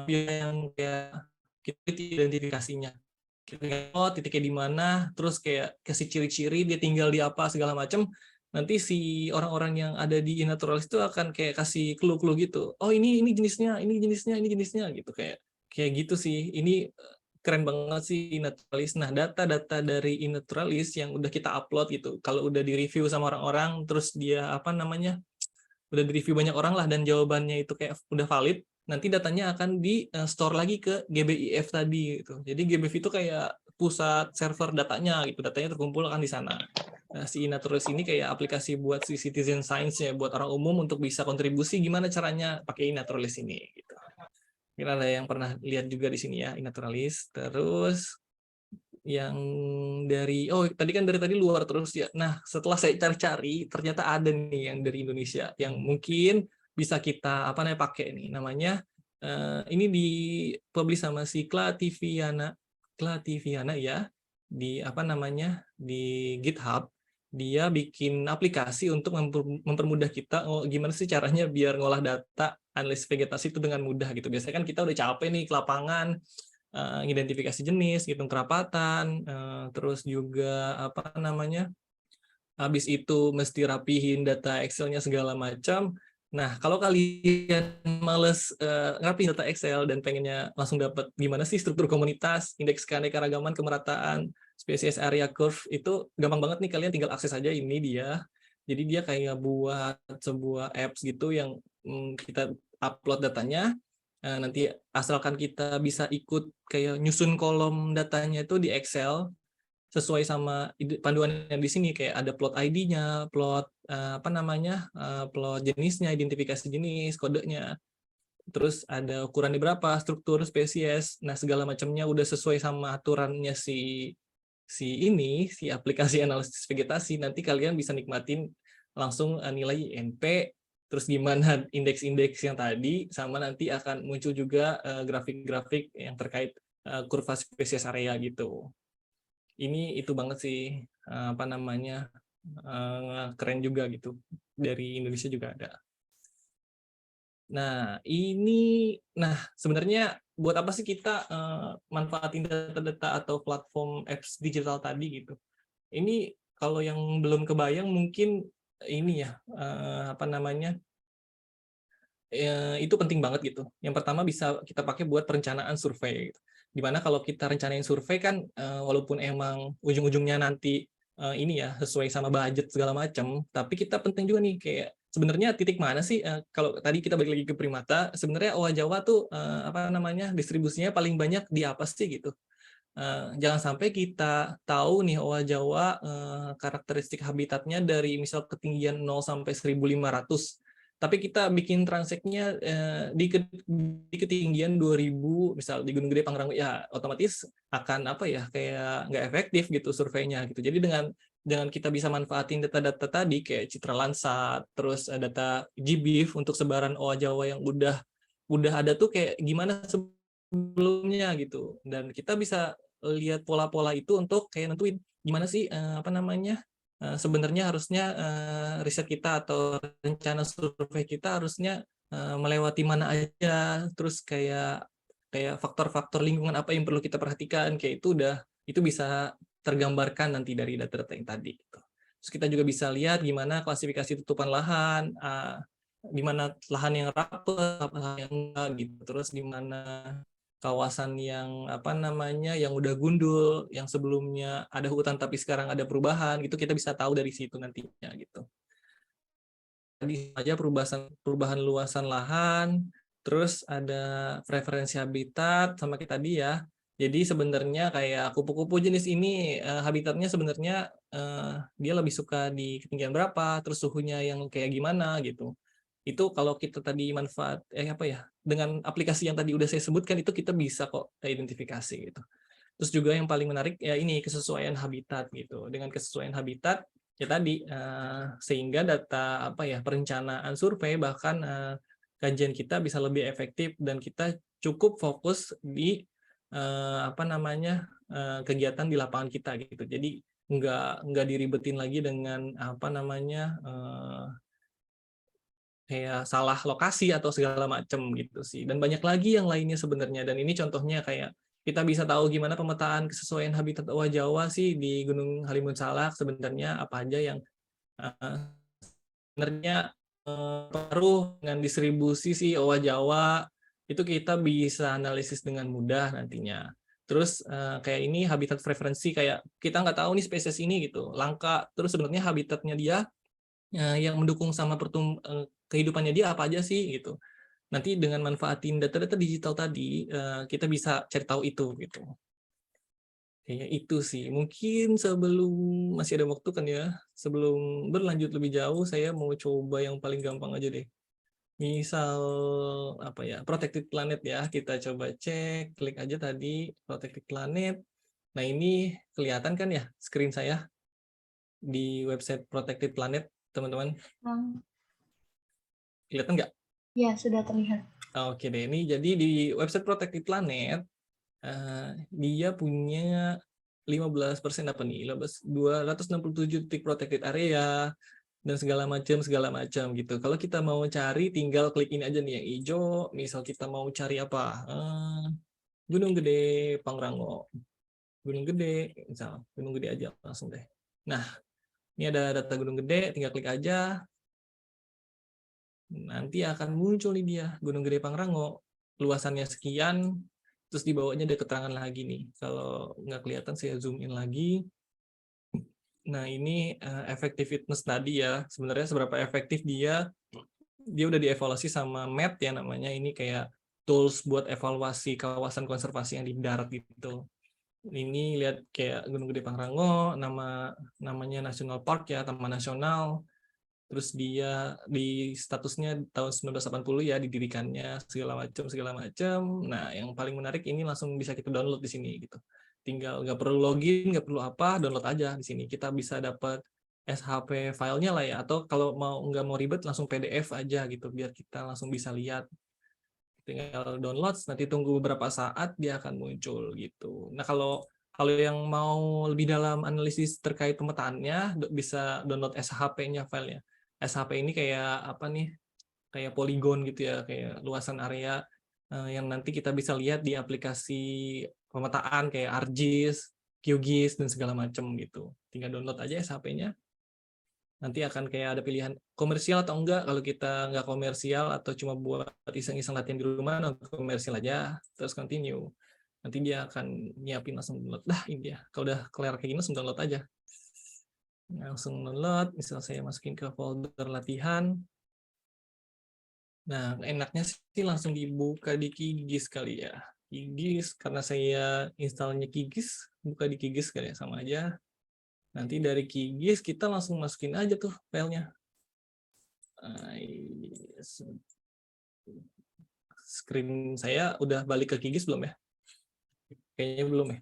biota yang kayak kita identifikasinya. Kita titiknya di mana, terus kayak kasih ciri-ciri dia tinggal di apa segala macam. Nanti si orang-orang yang ada di iNaturalis itu akan kayak kasih clue-clue gitu. Oh ini jenisnya, ini jenisnya, ini jenisnya gitu, kayak gitu sih. Ini keren banget sih iNaturalis. Nah, data-data dari iNaturalis yang udah kita upload gitu, kalau udah di-review sama orang-orang, terus dia udah di-review banyak orang lah dan jawabannya itu kayak udah valid, nanti datanya akan di store lagi ke GBIF tadi gitu. Jadi GBIF itu kayak pusat server datanya gitu, datanya terkumpul akan di sana. Nah, si iNaturalis ini kayak aplikasi buat si citizen science ya, buat orang umum untuk bisa kontribusi gimana caranya pakai iNaturalis ini gitu. Mungkin ada yang pernah lihat juga di sini ya iNaturalis. Terus yang tadi kan dari tadi luar terus ya. Nah, setelah saya cari-cari ternyata ada nih yang dari Indonesia yang mungkin bisa kita pakai nih. Namanya ini di-publish sama si Klativiana ya, di di GitHub. Dia bikin aplikasi untuk mempermudah kita gimana sih caranya biar ngolah data analisis vegetasi itu dengan mudah gitu. Biasanya kan kita udah capek nih ke lapangan, identifikasi jenis, hitung kerapatan, terus juga habis itu mesti rapihin data Excel-nya segala macam. Nah, kalau kalian males ngerapihin data Excel dan pengennya langsung dapat gimana sih struktur komunitas, indeks keanekaragaman, kemerataan, spesies area curve, itu gampang banget nih, kalian tinggal akses aja ini dia. Jadi dia kayak buat sebuah apps gitu yang kita upload datanya, nanti asalkan kita bisa ikut kayak nyusun kolom datanya itu di Excel sesuai sama panduan yang di sini, kayak ada plot ID-nya, plot plot jenisnya, identifikasi jenis, kodenya, terus ada ukurannya berapa, struktur spesies, nah segala macamnya udah sesuai sama aturannya si aplikasi analisis vegetasi. Nanti kalian bisa nikmatin langsung nilai NP, terus gimana indeks-indeks yang tadi, sama nanti akan muncul juga grafik-grafik yang terkait kurva spesies area gitu. Ini itu banget sih, keren juga gitu. Dari Indonesia juga ada. Nah, sebenarnya buat apa sih kita manfaatin data-data atau platform apps digital tadi gitu? Ini kalau yang belum kebayang mungkin ini ya, apa namanya, itu penting banget gitu. Yang pertama bisa kita pakai buat perencanaan survei gitu. Di mana kalau kita rencanain survei kan, walaupun emang ujung-ujungnya nanti, ini ya, sesuai sama budget segala macam, tapi kita penting juga nih kayak sebenarnya titik mana sih, kalau tadi kita balik lagi ke primata, sebenarnya owa Jawa tuh, apa namanya, distribusinya paling banyak di apa sih gitu. Jangan sampai kita tahu nih owa Jawa, karakteristik habitatnya dari misal ketinggian 0 sampai 1.500, tapi kita bikin transeknya di ketinggian 2.000, misal di Gunung Gede Pangrango, ya otomatis akan apa ya, kayak nggak efektif gitu surveinya gitu. Jadi dengan kita bisa manfaatin data-data tadi kayak Citra Landsat, terus data GBIF untuk sebaran owa Jawa yang udah ada tuh kayak gimana sebelumnya gitu, dan kita bisa lihat pola-pola itu untuk kayak nentuin gimana sih, apa namanya, sebenarnya harusnya, riset kita atau rencana survei kita harusnya, melewati mana aja, terus kayak kayak faktor-faktor lingkungan apa yang perlu kita perhatikan, kayak itu bisa tergambarkan nanti dari data-data yang tadi gitu. Terus kita juga bisa lihat gimana klasifikasi tutupan lahan, di mana lahan yang rapuh, lahan yang enggak gitu, terus di mana kawasan yang apa namanya, yang udah gundul, yang sebelumnya ada hutan tapi sekarang ada perubahan, gitu kita bisa tahu dari situ nantinya gitu. Tadi aja perubahan luasan lahan, terus ada preferensi habitat sama kayak tadi ya. Jadi sebenarnya kayak kupu-kupu jenis ini, habitatnya sebenarnya, dia lebih suka di ketinggian berapa, terus suhunya yang kayak gimana gitu. Itu kalau kita tadi apa ya, dengan aplikasi yang tadi udah saya sebutkan itu kita bisa kok identifikasi gitu. Terus juga yang paling menarik ya ini kesesuaian habitat gitu. Dengan kesesuaian habitat ya tadi, sehingga data apa ya, perencanaan survei bahkan, kajian kita bisa lebih efektif dan kita cukup fokus di, apa namanya, kegiatan di lapangan kita gitu. Jadi nggak diribetin lagi dengan apa namanya, kayak salah lokasi atau segala macam gitu sih. Dan banyak lagi yang lainnya sebenarnya. Dan ini contohnya kayak kita bisa tahu gimana pemetaan kesesuaian habitat owa Jawa sih di Gunung Halimun Salak sebenarnya apa aja yang sebenarnya pengaruh dengan distribusi si owa Jawa itu kita bisa analisis dengan mudah nantinya. Terus kayak ini habitat preferensi kayak kita nggak tahu nih spesies ini gitu langka. Terus sebenarnya habitatnya dia yang mendukung sama kehidupannya dia apa aja sih gitu. Nanti dengan manfaatin data-data digital tadi kita bisa cari tahu itu gitu. Kayak itu sih. Mungkin sebelum masih ada waktu kan ya, sebelum berlanjut lebih jauh, saya mau coba yang paling gampang aja deh. Misal apa ya, Protected Planet ya, kita coba cek, klik aja tadi Protected Planet. Nah ini kelihatan kan ya screen saya di website Protected Planet, teman-teman. Kelihatan nggak? Ya, sudah terlihat. Oke deh, ini jadi di website Protected Planet, dia punya 15% apa nih? 267 titik protected area dan segala macam gitu. Kalau kita mau cari tinggal klik ini aja nih yang hijau, misal kita mau cari apa? Gunung Gede Pangrango. Gunung Gede, misal Gunung Gede aja langsung deh. Nah, ini ada data Gunung Gede, tinggal klik aja. Nanti akan muncul nih dia, Gunung Gede Pangrango. Luasannya sekian, terus di bawahnya ada keterangan lagi nih. Kalau nggak kelihatan saya zoom in lagi. Nah ini effectiveness tadi ya, sebenarnya seberapa efektif dia udah dievaluasi sama MET ya namanya, ini kayak tools buat evaluasi kawasan konservasi yang di darat gitu. Ini lihat kayak Gunung Gede Pangrango, namanya National Park ya, Taman Nasional. Terus dia di statusnya tahun 1980 ya didirikannya segala macam. Nah, yang paling menarik ini langsung bisa kita download di sini gitu. Tinggal nggak perlu login, nggak perlu apa, download aja di sini. Kita bisa dapat SHP filenya lah ya, atau kalau nggak mau ribet langsung PDF aja gitu biar kita langsung bisa lihat. Tinggal download, nanti tunggu beberapa saat dia akan muncul gitu. Nah, kalau yang mau lebih dalam analisis terkait pemetaannya bisa download SHP-nya filenya. SHP ini kayak apa nih? Kayak poligon gitu ya, kayak luasan area yang nanti kita bisa lihat di aplikasi pemetaan kayak ArcGIS, QGIS dan segala macam gitu. Tinggal download aja SHP-nya. Nanti akan kayak ada pilihan komersial atau enggak. Kalau kita nggak komersial atau cuma buat iseng-iseng latihan di rumah, non komersial aja, terus continue. Nanti dia akan nyiapin langsung download. Dah, ini dia. Kalau udah kelar kayak gini, langsung download aja. Langsung download, misal saya masukin ke folder latihan. Nah, enaknya sih langsung dibuka di Kigis kali ya. Kigis, karena saya installnya Kigis, buka di Kigis kali ya, sama aja. Nanti dari Kigis kita langsung masukin aja tuh filenya. Screen saya udah balik ke Kigis belum ya? Kayaknya belum ya?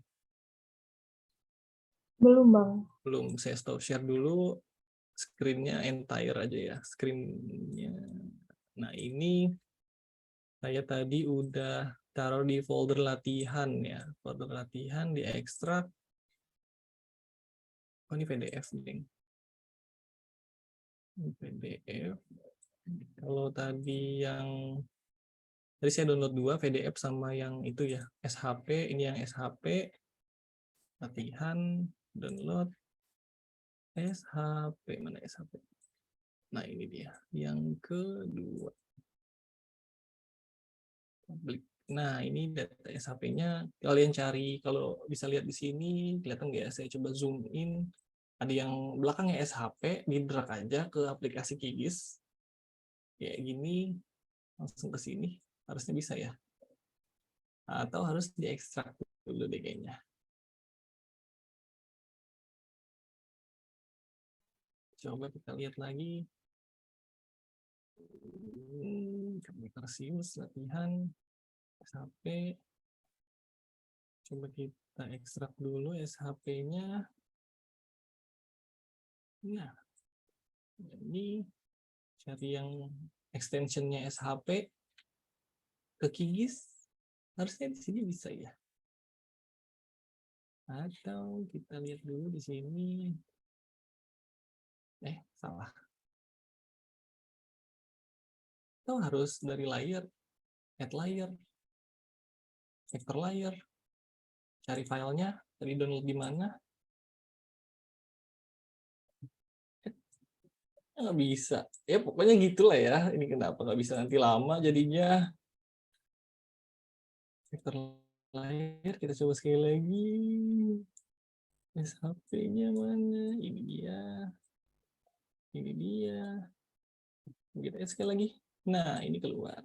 Belum, Bang. Belum. Saya stop share dulu. Screen-nya entire aja ya. Screen-nya. Nah, ini saya tadi udah taruh di folder latihan ya. Folder latihan di ekstrak. Oh, ini PDF, nih. Ini PDF. Kalau tadi saya download 2 PDF sama yang itu ya, SHP. Ini yang SHP. Latihan, download, SHP. Mana SHP? Nah, ini dia. Yang kedua. Nah, ini data SHP-nya. Kalian cari, kalau bisa lihat di sini, kelihatan nggak ya? Saya coba zoom in. Ada yang belakangnya SHP, di-drag aja ke aplikasi Kigis. Kayak gini, langsung ke sini. Harusnya bisa ya. Atau harus diekstrak dulu deh kayaknya. Coba kita lihat lagi. Tarsius, latihan, SHP. Coba kita ekstrak dulu SHP-nya. Nah, ini cari yang extension-nya SHP ke Kigis. Harusnya di sini bisa ya. Atau kita lihat dulu di sini. Salah. Atau harus dari layer, add layer, vector layer, cari filenya, tadi download di mana. Nggak bisa. Ya pokoknya gitulah ya. Ini kenapa nggak bisa, nanti lama jadinya. Vector layer, kita coba sekali lagi. SHP-nya mana? Ini dia. Ini dia. Kita sekali lagi. Nah, ini keluar.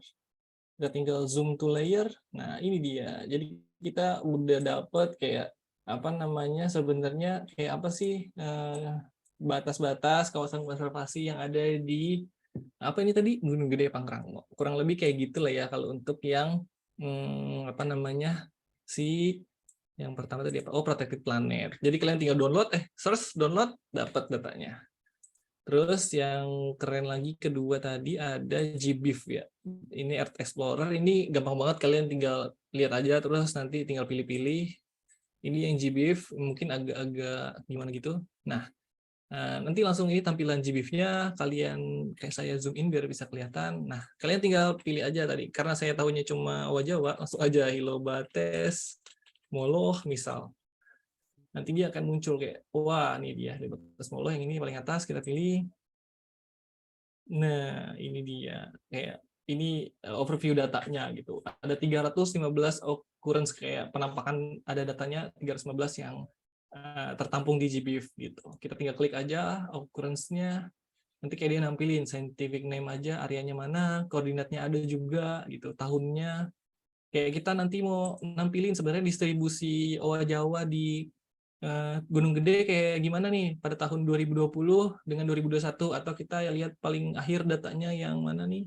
Udah tinggal zoom to layer. Nah, ini dia. Jadi kita udah dapet kayak apa namanya, sebenarnya kayak apa sih batas-batas kawasan konservasi yang ada di apa ini tadi, Gunung Gede Pangrango. Kurang lebih kayak gitulah ya kalau untuk yang apa namanya, si yang pertama tadi apa? Oh, Protected Planet. Jadi kalian tinggal download, search, download, dapat datanya. Terus yang keren lagi kedua tadi ada GBIF ya. Ini Earth Explorer, ini gampang banget, kalian tinggal lihat aja terus nanti tinggal pilih-pilih. Ini yang GBIF mungkin agak-agak gimana gitu. Nah, nanti langsung ini tampilan GBIF-nya, kalian kayak saya zoom in biar bisa kelihatan. Nah, kalian tinggal pilih aja tadi. Karena saya tahunya cuma Owa Jawa, langsung aja Hilobates, Moloh misal. Nanti dia akan muncul kayak, wah ini dia Hilobates Moloh, yang ini paling atas, kita pilih. Nah, ini dia. Kayak ini overview datanya gitu. Ada 315 occurrence, kayak penampakan ada datanya 315 yang tertampung di GBIF gitu. Kita tinggal klik aja occurrence-nya. Nanti kayak dia nampilin scientific name aja, areanya mana, koordinatnya ada juga gitu, tahunnya. Kayak kita nanti mau nampilin sebenarnya distribusi Owa Jawa di Gunung Gede kayak gimana nih pada tahun 2020 dengan 2021, atau kita lihat paling akhir datanya yang mana nih.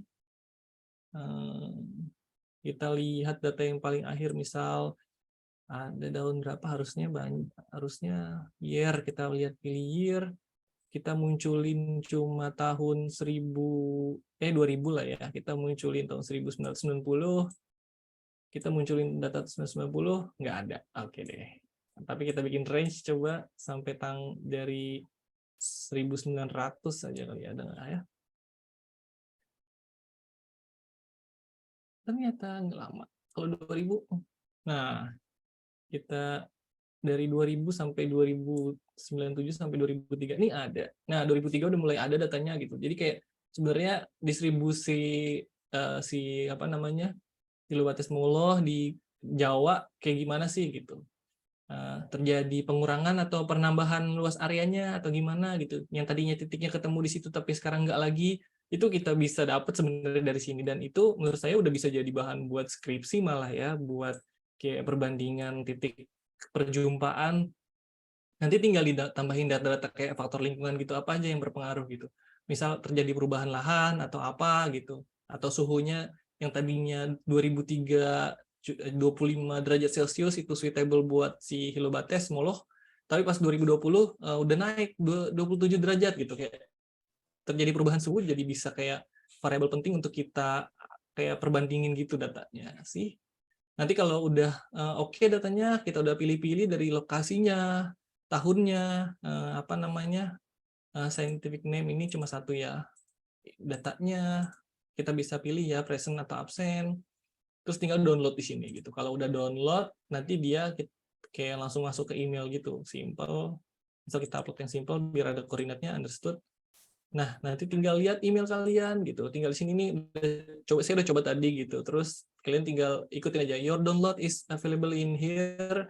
Kita lihat data yang paling akhir, misal ada tahun berapa, harusnya year, kita lihat pilih year, kita munculin cuma tahun 2000 lah ya, kita munculin tahun 1990, kita munculin data 1990, nggak ada. Oke deh. Tapi kita bikin range coba sampai dari 1900 aja kali ya, ada nggak ya? Ternyata nggak lama. Kalau 2000, nah kita dari 2000 sampai 2097 sampai 2003 ini ada. Nah, 2003 udah mulai ada datanya gitu. Jadi kayak sebenarnya distribusi si apa namanya Hilobates Muloh di Jawa kayak gimana sih gitu. Terjadi pengurangan atau penambahan luas areanya atau gimana gitu. Yang tadinya titiknya ketemu di situ tapi sekarang nggak lagi, itu kita bisa dapat sebenarnya dari sini, dan itu menurut saya udah bisa jadi bahan buat skripsi malah ya, buat kayak perbandingan titik perjumpaan. Nanti tinggal ditambahin data-data kayak faktor lingkungan gitu, apa aja yang berpengaruh gitu. Misal terjadi perubahan lahan atau apa gitu, atau suhunya yang tadinya 2003 25 derajat Celcius itu suitable buat si Hilobates Moloch, tapi pas 2020 udah naik 27 derajat gitu. Kayak terjadi perubahan suhu, jadi bisa kayak variabel penting untuk kita kayak perbandingin gitu datanya sih. Nanti kalau udah oke datanya, kita udah pilih-pilih dari lokasinya, tahunnya, apa namanya, scientific name ini cuma satu ya, datanya kita bisa pilih ya present atau absent, terus tinggal download di sini gitu. Kalau udah download, nanti dia kayak langsung masuk ke email gitu, simple. Misal kita upload yang simple biar ada koordinatnya, understood. Nah, nanti tinggal lihat email kalian gitu. Tinggal di sini nih, saya udah coba tadi gitu. Terus kalian tinggal ikutin aja. Your download is available in here.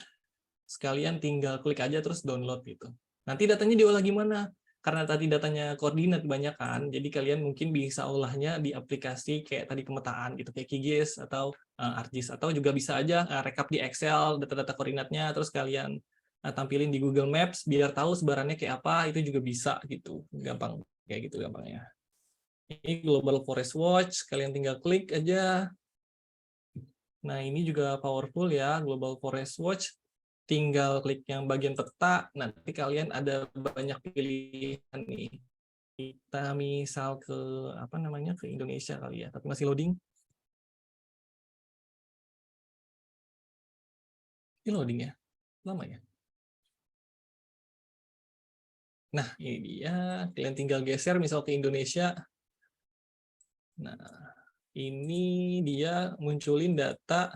Sekalian tinggal klik aja terus download gitu. Nanti datanya diolah gimana? Karena tadi datanya koordinat banyak kan, jadi kalian mungkin bisa olahnya di aplikasi kayak tadi pemetaan gitu, kayak QGIS atau ArcGIS, atau juga bisa aja rekap di Excel data-data koordinatnya, terus kalian tampilin di Google Maps biar tahu sebarannya kayak apa, itu juga bisa gitu, gampang kayak gitu gampangnya. Ini Global Forest Watch, kalian tinggal klik aja. Nah, ini juga powerful ya, Global Forest Watch. Tinggal klik yang bagian peta, nanti kalian ada banyak pilihan nih. Kita misal ke apa namanya, ke Indonesia kali ya, tapi masih loading. Ini loading ya, lama ya. Nah, ini dia, kalian tinggal geser misal ke Indonesia. Nah, ini dia munculin data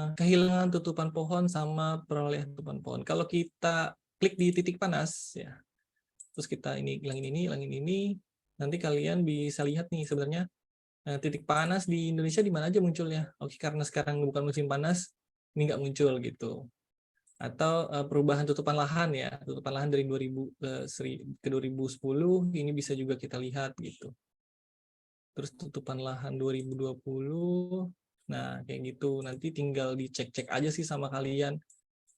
kehilangan tutupan pohon sama perolehan tutupan pohon. Kalau kita klik di titik panas ya, terus kita ini hilangin ini, nanti kalian bisa lihat nih sebenarnya titik panas di Indonesia di mana aja munculnya. Oke, karena sekarang bukan musim panas, ini nggak muncul gitu. Atau perubahan tutupan lahan ya, tutupan lahan dari 2000 ke 2010 ini bisa juga kita lihat gitu. Terus tutupan lahan 2020, nah kayak gitu. Nanti tinggal dicek-cek aja sih sama kalian.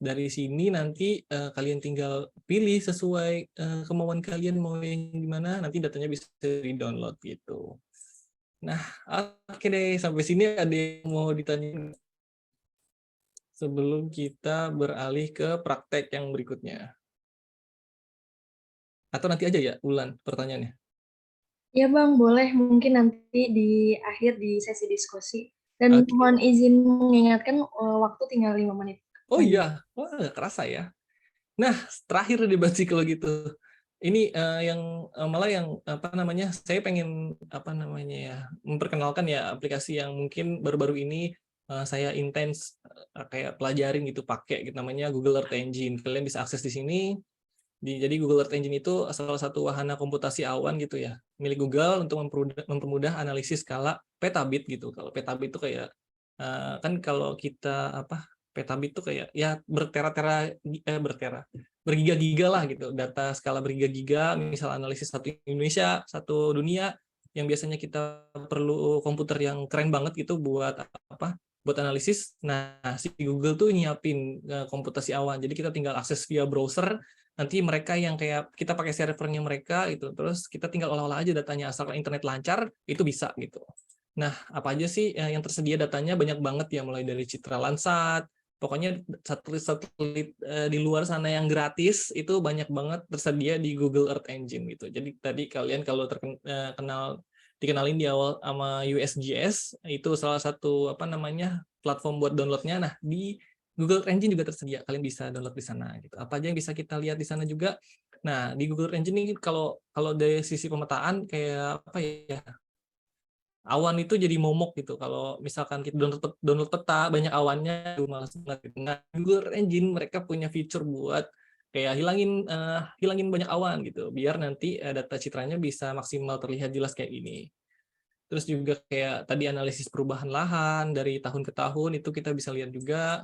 Dari sini nanti kalian tinggal pilih sesuai kemauan kalian mau yang gimana, nanti datanya bisa di-download gitu. Nah, oke deh, sampai sini ada yang mau ditanya sebelum kita beralih ke praktek yang berikutnya. Atau nanti aja ya, Ulan, pertanyaannya. Ya Bang, boleh mungkin nanti di akhir di sesi diskusi. Dan Oke. mohon izin mengingatkan waktu tinggal 5 menit. Oh iya, wah nggak kerasa ya. Nah, terakhir debat sih kalau gitu. Ini yang malah yang apa namanya? Saya pengen apa namanya ya, memperkenalkan ya aplikasi yang mungkin baru-baru ini saya intens kayak pelajarin gitu, pakai gitu, namanya Google Earth Engine. Kalian bisa akses di sini. Jadi Google Earth Engine itu salah satu wahana komputasi awan gitu ya, milik Google untuk mempermudah analisis skala petabit gitu. Kalau petabit itu kayak kan kalau kita apa, petabit itu kayak ya bergiga-giga lah gitu, data skala bergiga-giga, misal analisis satu Indonesia, satu dunia, yang biasanya kita perlu komputer yang keren banget gitu buat apa, buat analisis. Nah, si Google tuh nyiapin komputasi awan, jadi kita tinggal akses via browser. Nanti mereka yang kayak kita pakai servernya mereka itu, terus kita tinggal olah-olah aja datanya, asalkan internet lancar itu bisa gitu. Nah, apa aja sih yang tersedia datanya, banyak banget ya, mulai dari Citra Landsat, pokoknya satelit-satelit di luar sana yang gratis itu banyak banget tersedia di Google Earth Engine gitu. Jadi tadi kalian kalau dikenalin di awal sama USGS, itu salah satu apa namanya platform buat downloadnya. Nah, di Google Earth Engine juga tersedia, kalian bisa download di sana gitu. Apa aja yang bisa kita lihat di sana juga. Nah, di Google Earth Engine ini kalau dari sisi pemetaan kayak apa ya? awan itu jadi momok gitu. Kalau misalkan kita download peta banyak awannya, malas banget gitu. Nah, Google Engine mereka punya fitur buat kayak hilangin banyak awan gitu, biar nanti data citranya bisa maksimal terlihat jelas kayak gini. Terus juga kayak tadi analisis perubahan lahan dari tahun ke tahun itu kita bisa lihat juga.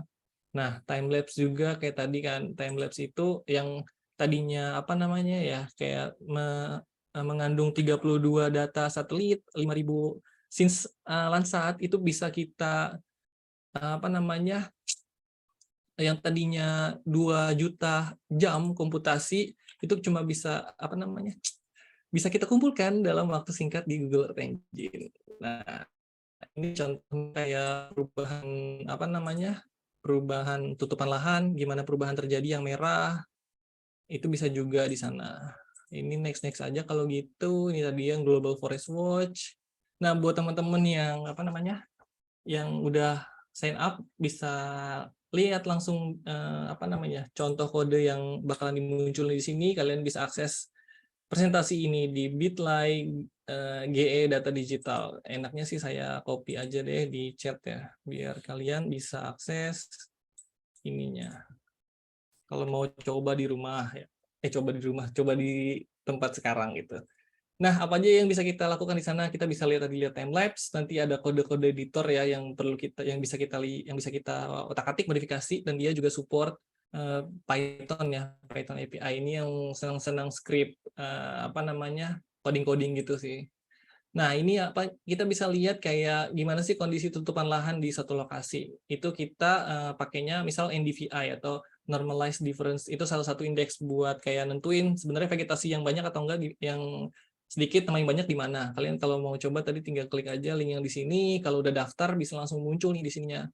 Nah, time lapse juga kayak tadi kan, time lapse itu yang tadinya apa namanya ya, kayak mengandung 32 data satelit, 5.000 since Landsat itu bisa kita apa namanya, yang tadinya 2 juta jam komputasi itu cuma bisa apa namanya, bisa kita kumpulkan dalam waktu singkat di Google Earth Engine. Nah, ini contoh kayak perubahan apa namanya, perubahan tutupan lahan, gimana perubahan terjadi yang merah, itu bisa juga di sana. Ini next aja kalau gitu. Ini tadi yang Global Forest Watch. Nah, buat teman-teman yang apa namanya, yang udah sign up bisa lihat langsung apa namanya, contoh kode yang bakalan muncul di sini. Kalian bisa akses presentasi ini di Bitly GE Data Digital. Enaknya sih saya copy aja deh di chat ya, biar kalian bisa akses ininya. Kalau mau coba di rumah ya, coba di tempat sekarang gitu. Nah, apa aja yang bisa kita lakukan di sana? Kita bisa lihat time lapse, nanti ada kode-kode editor ya yang perlu kita yang bisa kita otak-atik modifikasi, dan dia juga support Python ya, Python API ini yang senang-senang script apa namanya, coding-coding gitu sih. Nah, ini apa, kita bisa lihat kayak gimana sih kondisi tutupan lahan di satu lokasi. Itu kita pakainya misal NDVI atau normalized difference. Itu salah satu indeks buat kayak nentuin sebenarnya vegetasi yang banyak atau enggak, yang sedikit sama yang banyak di mana. Kalian kalau mau coba tadi tinggal klik aja link yang di sini. Kalau udah daftar bisa langsung muncul nih di sininya.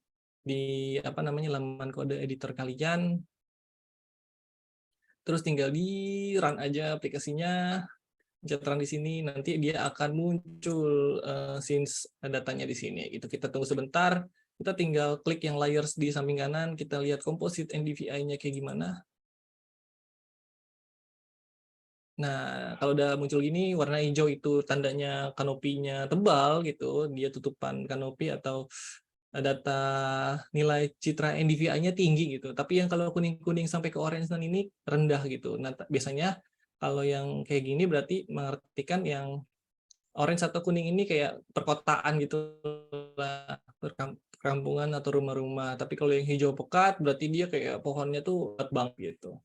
Di apa namanya, laman kode editor kalian. Terus tinggal di run aja aplikasinya. Pencet di sini, nanti dia akan muncul since datanya di sini. Itu kita tunggu sebentar, kita tinggal klik yang layers di samping kanan, kita lihat composite NDVI-nya kayak gimana. Nah, kalau udah muncul gini, warna hijau itu tandanya kanopinya tebal gitu, dia tutupan kanopi atau data nilai citra NDVI-nya tinggi gitu. Tapi yang kalau kuning-kuning sampai ke orange ini rendah gitu. Nah, biasanya kalau yang kayak gini berarti mengartikan yang orange atau kuning ini kayak perkotaan gitu lah, perkampungan atau rumah-rumah. Tapi kalau yang hijau pekat berarti dia kayak pohonnya tuh lebat banget gitu.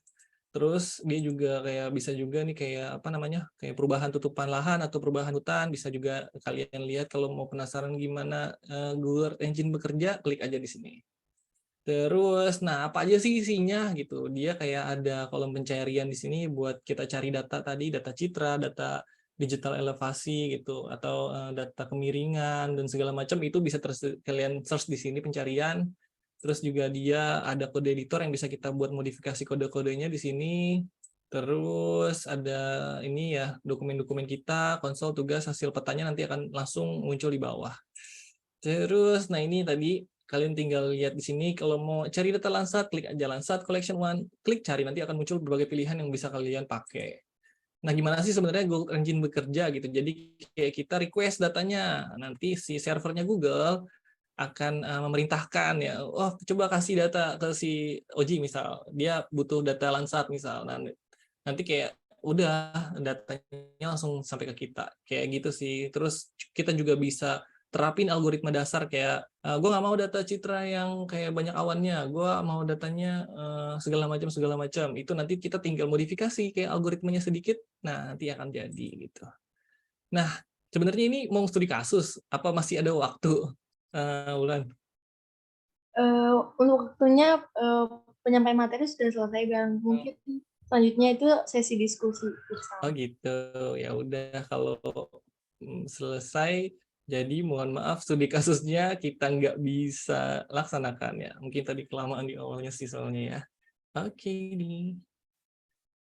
Terus dia juga kayak bisa juga nih kayak apa namanya, kayak perubahan tutupan lahan atau perubahan hutan, bisa juga kalian lihat. Kalau mau penasaran gimana Google Earth Engine bekerja, klik aja di sini. Terus, nah apa aja sih isinya gitu? Dia kayak ada kolom pencarian di sini buat kita cari data tadi, data citra, data digital elevasi gitu, atau data kemiringan dan segala macam itu bisa kalian search di sini pencarian. Terus juga dia ada kode editor yang bisa kita buat modifikasi kode-kodenya di sini. Terus ada ini ya, dokumen-dokumen kita, konsol tugas, hasil petanya nanti akan langsung muncul di bawah. Terus, nah ini tadi kalian tinggal lihat di sini, kalau mau cari data Landsat, klik aja Landsat Collection One, klik cari, nanti akan muncul berbagai pilihan yang bisa kalian pakai. Nah, gimana sih sebenarnya Google Engine bekerja gitu? Jadi kayak kita request datanya, nanti si servernya Google akan memerintahkan ya, oh coba kasih data ke si Oji misal, dia butuh data Landsat misal, nah, nanti kayak udah datanya langsung sampai ke kita, kayak gitu sih. Terus kita juga bisa terapin algoritma dasar kayak gue nggak mau data citra yang kayak banyak awannya, gue mau datanya segala macam itu nanti kita tinggal modifikasi kayak algoritmanya sedikit, nah nanti akan jadi gitu. Nah, sebenarnya ini mau studi kasus apa masih ada waktu, Wulan? Untuk waktunya penyampaian materi sudah selesai dan mungkin selanjutnya itu sesi diskusi bersama. Oh gitu, ya udah kalau selesai, jadi mohon maaf studi kasusnya kita nggak bisa laksanakan ya. Mungkin tadi kelamaan di awalnya sih soalnya ya. Oke nih.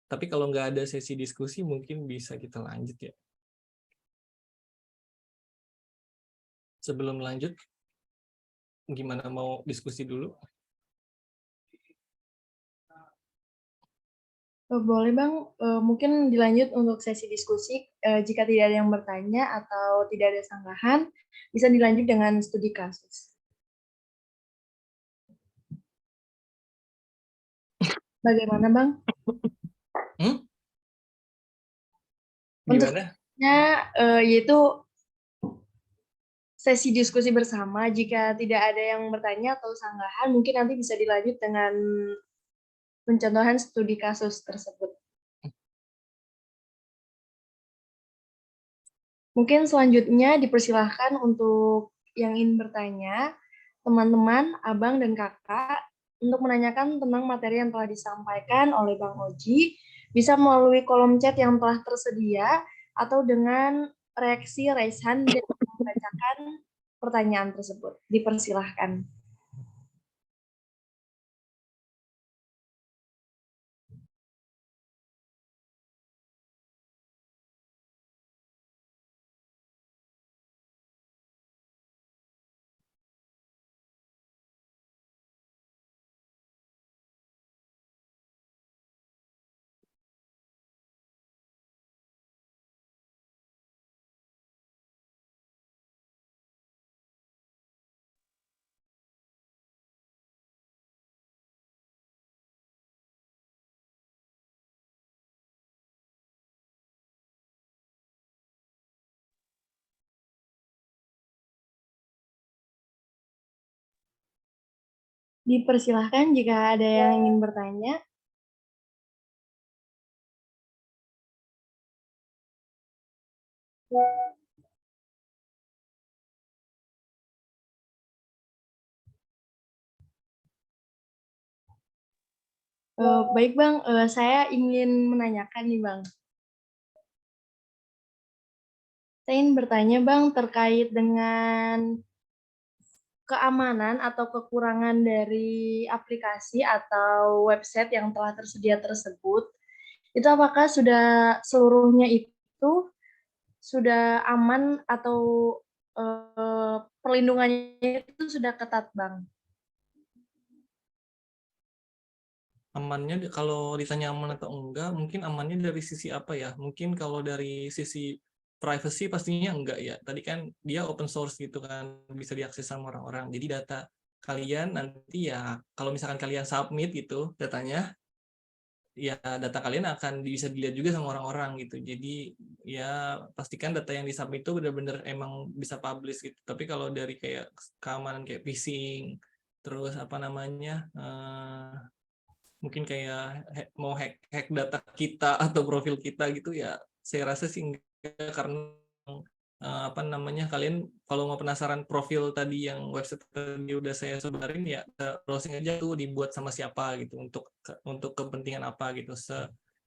Tapi kalau nggak ada sesi diskusi mungkin bisa kita lanjut ya. Sebelum lanjut, gimana mau diskusi dulu? Boleh Bang, mungkin dilanjut untuk sesi diskusi. Jika tidak ada yang bertanya atau tidak ada sanggahan, bisa dilanjut dengan studi kasus. Bagaimana Bang? Untuk Gimana? yaitu sesi diskusi bersama. Jika tidak ada yang bertanya atau sanggahan, mungkin nanti bisa dilanjut dengan pencontohan studi kasus tersebut. Mungkin selanjutnya dipersilahkan untuk yang ingin bertanya, teman-teman, abang, dan kakak, untuk menanyakan tentang materi yang telah disampaikan oleh Bang Oji, bisa melalui kolom chat yang telah tersedia, atau dengan reaksi raise hand dan membacakan pertanyaan tersebut. Dipersilahkan. Dipersilahkan jika ada yang ingin bertanya. Baik Bang, saya ingin menanyakan nih Bang. Saya ingin bertanya Bang terkait dengan keamanan atau kekurangan dari aplikasi atau website yang telah tersedia tersebut. Itu apakah sudah seluruhnya itu sudah aman atau perlindungannya itu sudah ketat Bang? Amannya kalau ditanya aman atau enggak, mungkin amannya dari sisi apa ya? Mungkin kalau dari sisi privacy pastinya enggak ya. Tadi kan dia open source gitu kan, bisa diakses sama orang-orang. Jadi data kalian nanti ya, kalau misalkan kalian submit gitu datanya, ya data kalian akan bisa dilihat juga sama orang-orang gitu. Jadi ya pastikan data yang disubmit itu benar-benar emang bisa publish gitu. Tapi kalau dari kayak keamanan kayak phishing, terus apa namanya, mungkin kayak mau hack data kita atau profil kita gitu ya, saya rasa sih enggak, karena apa namanya, kalian kalau mau penasaran profil tadi yang website tadi udah saya sebarin ya, browsing aja tuh dibuat sama siapa gitu, untuk kepentingan apa gitu.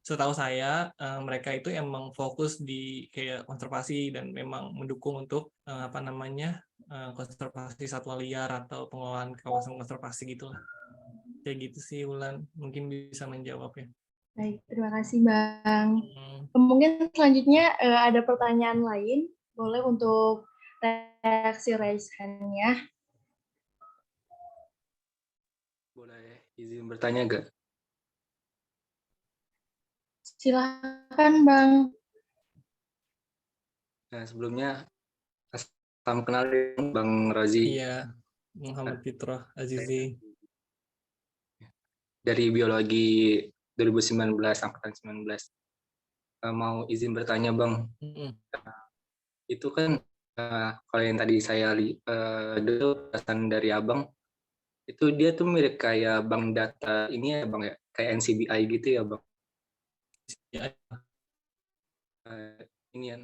Setahu saya mereka itu emang fokus di kayak konservasi dan memang mendukung untuk apa namanya, konservasi satwa liar atau pengelolaan kawasan konservasi gitulah. Kayak gitu sih Wulan, mungkin bisa menjawab ya. Baik, terima kasih Bang. Mungkin selanjutnya ada pertanyaan lain, boleh untuk reaksi raise hand-nya. Boleh izin bertanya gak? Silakan Bang. Nah, sebelumnya salam kenal Bang Rozi. Iya, Muhammad Fitroh Azizi. Dari biologi 2019, angkatan 19. Mau izin bertanya Bang, itu kan kalau yang tadi saya dulu pesan dari Abang, itu dia tuh mirip kayak bank data ini ya Bang ya, kayak NCBI gitu ya Bang. Ya, Ini ya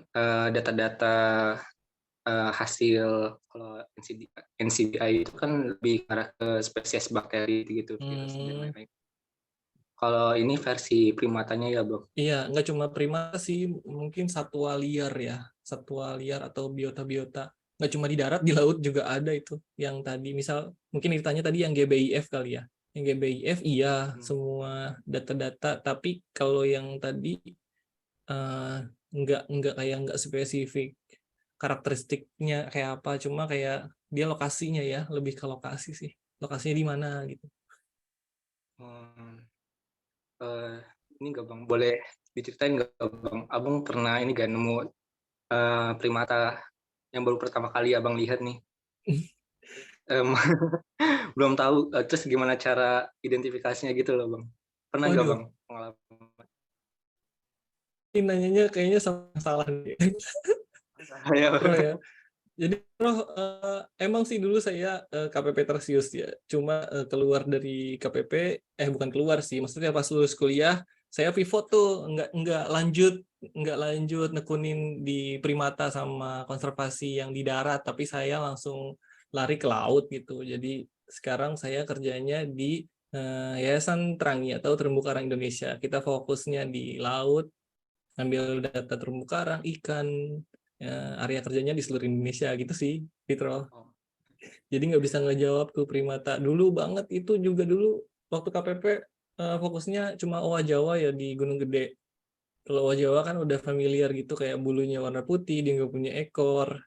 data-data hasil, kalau NCBI itu kan lebih arah ke spesies bakteri gitu, virus dan lain-lain. Kalau ini versi primatanya ya Bang? Iya, nggak cuma primata sih, mungkin satwa liar ya, satwa liar atau biota-biota. Nggak cuma di darat, di laut juga ada itu. Yang tadi, misal, mungkin ditanya tadi yang GBIF kali ya. Yang GBIF iya, semua data-data, tapi kalau yang tadi nggak spesifik karakteristiknya kayak apa, cuma kayak dia lokasinya ya, lebih ke lokasi sih. Lokasinya di mana gitu. ini nggak Bang, boleh diceritain nggak Bang, Abang pernah ini gak nemu primata yang baru pertama kali Abang lihat nih? Em, belum tahu, terus gimana cara identifikasinya gitu loh Bang. Pernah nggak Waduh, Bang pengalaman? ini nanyanya kayaknya salah nih. Saya Bro ya. Jadi bro, emang sih dulu saya KPP Tarsius ya. Cuma keluar dari KPP, bukan keluar sih, maksudnya pas lulus kuliah, saya pivot tuh, nggak lanjut nekunin di primata sama konservasi yang di darat, tapi saya langsung lari ke laut gitu. Jadi sekarang saya kerjanya di Yayasan Terangi atau Terumbu Karang Indonesia. Kita fokusnya di laut, ambil data terumbu karang, ikan, area kerjanya di seluruh Indonesia gitu sih, Fitro. Oh, Jadi nggak bisa ngejawab tuh primata. Dulu banget itu juga dulu waktu KPP fokusnya cuma owa Jawa ya di Gunung Gede. Kalau owa Jawa kan udah familiar gitu kayak bulunya warna putih, dia nggak punya ekor,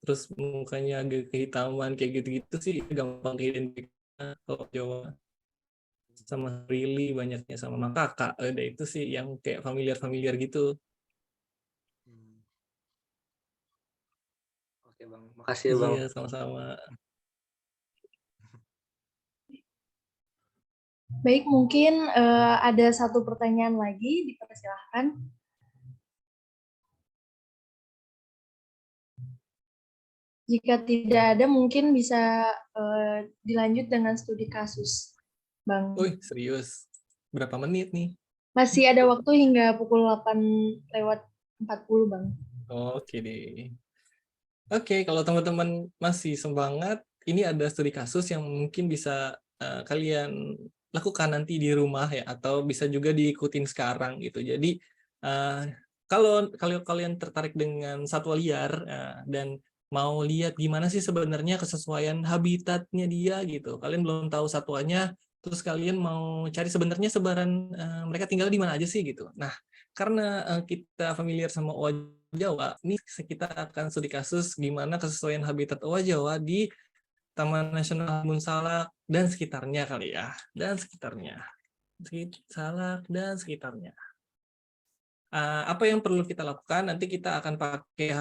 terus mukanya agak kehitaman kayak gitu-gitu sih gampang keidentifikasi kalau Jawa. Sama Rili banyaknya sama makaka, ada itu sih yang kayak familiar-familiar gitu. hmm. Oke Bang, makasih ya Bang. Iya, sama-sama. Baik, mungkin ada satu pertanyaan lagi, dipersilahkan. Jika tidak ada, mungkin bisa dilanjut dengan studi kasus, Bang. Wih, serius. Berapa menit nih? Masih ada waktu hingga pukul 8:40, Bang. Oke deh. Oke, kalau teman-teman masih semangat, ini ada studi kasus yang mungkin bisa kalian lakukan nanti di rumah ya, atau bisa juga diikutin sekarang gitu. Jadi kalau kalian tertarik dengan satwa liar dan mau lihat gimana sih sebenarnya kesesuaian habitatnya dia gitu, kalian belum tahu satwanya, terus kalian mau cari sebenarnya sebaran mereka tinggal di mana aja sih gitu. Nah, karena kita familiar sama owa Jawa, ini kita akan studi kasus gimana kesesuaian habitat owa Jawa di Taman Nasional Kebun Salak dan sekitarnya kali ya, dan sekitarnya. Salak dan sekitarnya. Apa yang perlu kita lakukan? Nanti kita akan pakai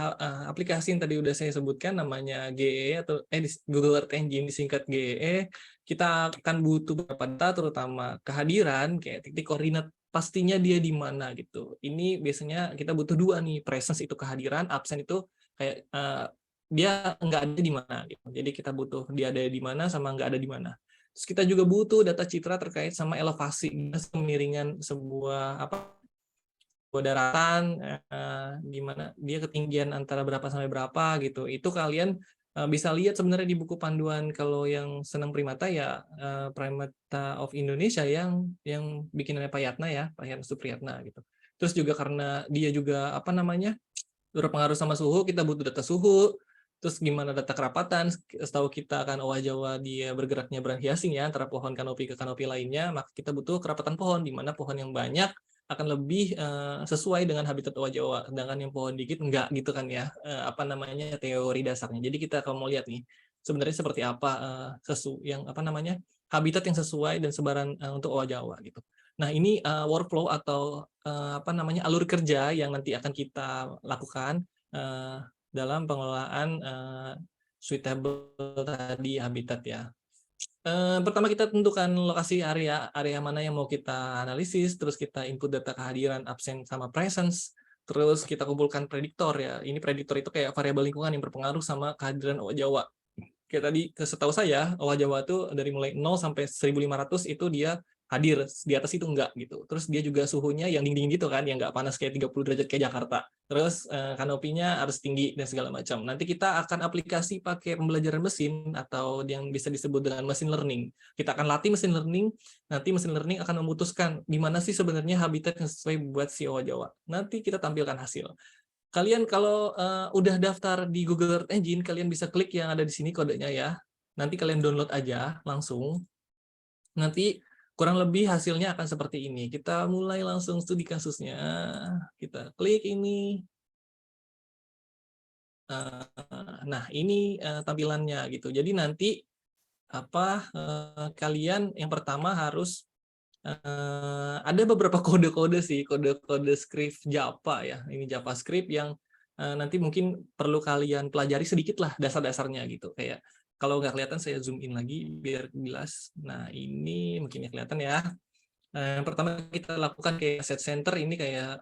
aplikasi yang tadi udah saya sebutkan namanya GE atau Google Earth Engine disingkat GE. Kita akan butuh beberapa data terutama kehadiran kayak titik koordinat pastinya dia di mana gitu. Ini biasanya kita butuh dua nih, presence itu kehadiran, absen itu kayak dia nggak ada di mana gitu. Jadi kita butuh dia ada di mana sama nggak ada di mana. Terus kita juga butuh data citra terkait sama elevasi kemiringan sebuah daratan, gimana dia ketinggian antara berapa sampai berapa gitu. Itu kalian bisa lihat sebenarnya di buku panduan kalau yang senang primata ya, Primata of Indonesia yang bikinannya Pak Yatna ya, Pak Yatna Supriyatna gitu. Terus juga karena dia juga berpengaruh sama suhu, kita butuh data suhu. Terus gimana data kerapatan? Setahu kita kan owa Jawa dia bergeraknya berhiasing ya antara pohon kanopi ke kanopi lainnya, maka kita butuh kerapatan pohon, di mana pohon yang banyak akan lebih sesuai dengan habitat owa Jawa, sedangkan yang pohon dikit enggak gitu kan ya, teori dasarnya. Jadi kita kalau mau lihat nih sebenarnya seperti apa habitat yang sesuai dan sebaran untuk owa Jawa gitu. Nah ini workflow atau alur kerja yang nanti akan kita lakukan dalam pengelolaan suitable tadi habitat ya. Pertama kita tentukan lokasi area mana yang mau kita analisis, terus kita input data kehadiran, absen sama presence, terus kita kumpulkan prediktor ya. Ini prediktor itu kayak variabel lingkungan yang berpengaruh sama kehadiran owa Jawa. Kayak tadi setahu saya owa Jawa itu dari mulai 0 sampai 1500 itu dia hadir, di atas itu enggak gitu. Terus dia juga suhunya yang dingin gitu kan, yang enggak panas kayak 30 derajat kayak Jakarta. Terus kanopinya harus tinggi dan segala macam. Nanti kita akan aplikasi pakai pembelajaran mesin atau yang bisa disebut dengan machine learning. Kita akan latih machine learning, nanti machine learning akan memutuskan di mana sih sebenarnya habitat yang sesuai buat si owa Jawa. Nanti kita tampilkan hasil. Kalian kalau udah daftar di Google Earth Engine, kalian bisa klik yang ada di sini kodenya ya. Nanti kalian download aja langsung. Nanti kurang lebih hasilnya akan seperti ini. Kita mulai langsung studi kasusnya. Kita klik ini. Nah, ini tampilannya gitu. Jadi nanti kalian yang pertama harus ada beberapa kode-kode sih, kode-kode script Java ya. Ini JavaScript yang nanti mungkin perlu kalian pelajari sedikit lah dasar-dasarnya gitu. Kayak kalau nggak kelihatan saya zoom in lagi biar jelas. Nah ini mungkin ya kelihatan ya. Yang pertama kita lakukan kayak set center ini kayak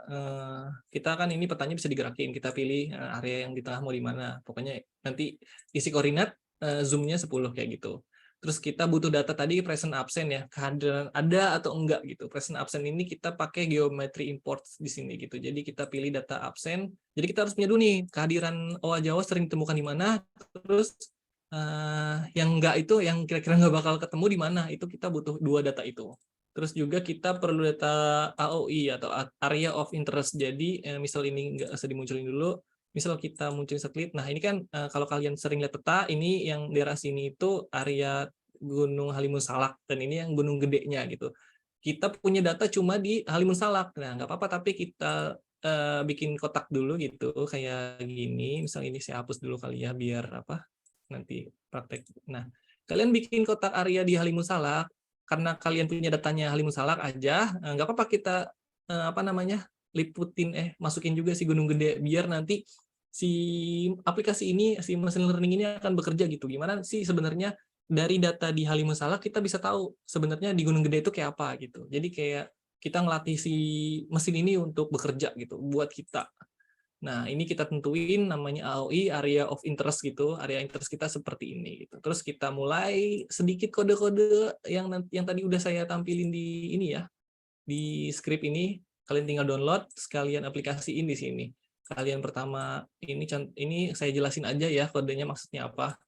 kita kan ini petanya bisa digerakin, kita pilih area yang di tengah mau di mana. Pokoknya nanti isi koordinat zoomnya 10 kayak gitu. Terus kita butuh data tadi present absent ya, kehadiran ada atau enggak gitu. Present absent ini kita pakai geometry import di sini gitu. Jadi kita pilih data absent. Jadi kita harus punya dulu nih kehadiran OA Jawa sering ditemukan di mana. Terus yang enggak itu, yang kira-kira nggak bakal ketemu di mana, itu kita butuh 2 data itu. Terus juga kita perlu data AOI atau area of interest. Jadi misal ini nggak usah dimunculin dulu. Misal kita munculin satelit. Nah ini kan kalau kalian sering lihat peta, ini yang daerah sini itu area Gunung Halimun Salak dan ini yang gunung gedenya gitu. Kita punya data cuma di Halimun Salak. Nah nggak apa-apa, tapi kita bikin kotak dulu gitu kayak gini. Misal ini saya hapus dulu kali ya biar apa nanti praktek. Nah kalian bikin kotak area di Halimun Salak. Karena kalian punya datanya Halimun Salak aja, nggak apa-apa kita liputin masukin juga si gunung gede biar nanti si aplikasi ini, si machine learning ini akan bekerja gitu. Gimana sih sebenarnya dari data di Halimun Salak kita bisa tahu sebenarnya di gunung gede itu kayak apa gitu. Jadi kayak kita ngelatih si mesin ini untuk bekerja gitu buat kita. Nah, ini kita tentuin namanya AOI, area of interest gitu. Area interest kita seperti ini gitu. Terus kita mulai sedikit kode-kode yang tadi udah saya tampilin di ini ya. Di script ini kalian tinggal download, sekalian aplikasiin di sini. Kalian pertama ini saya jelasin aja ya kodenya maksudnya apa.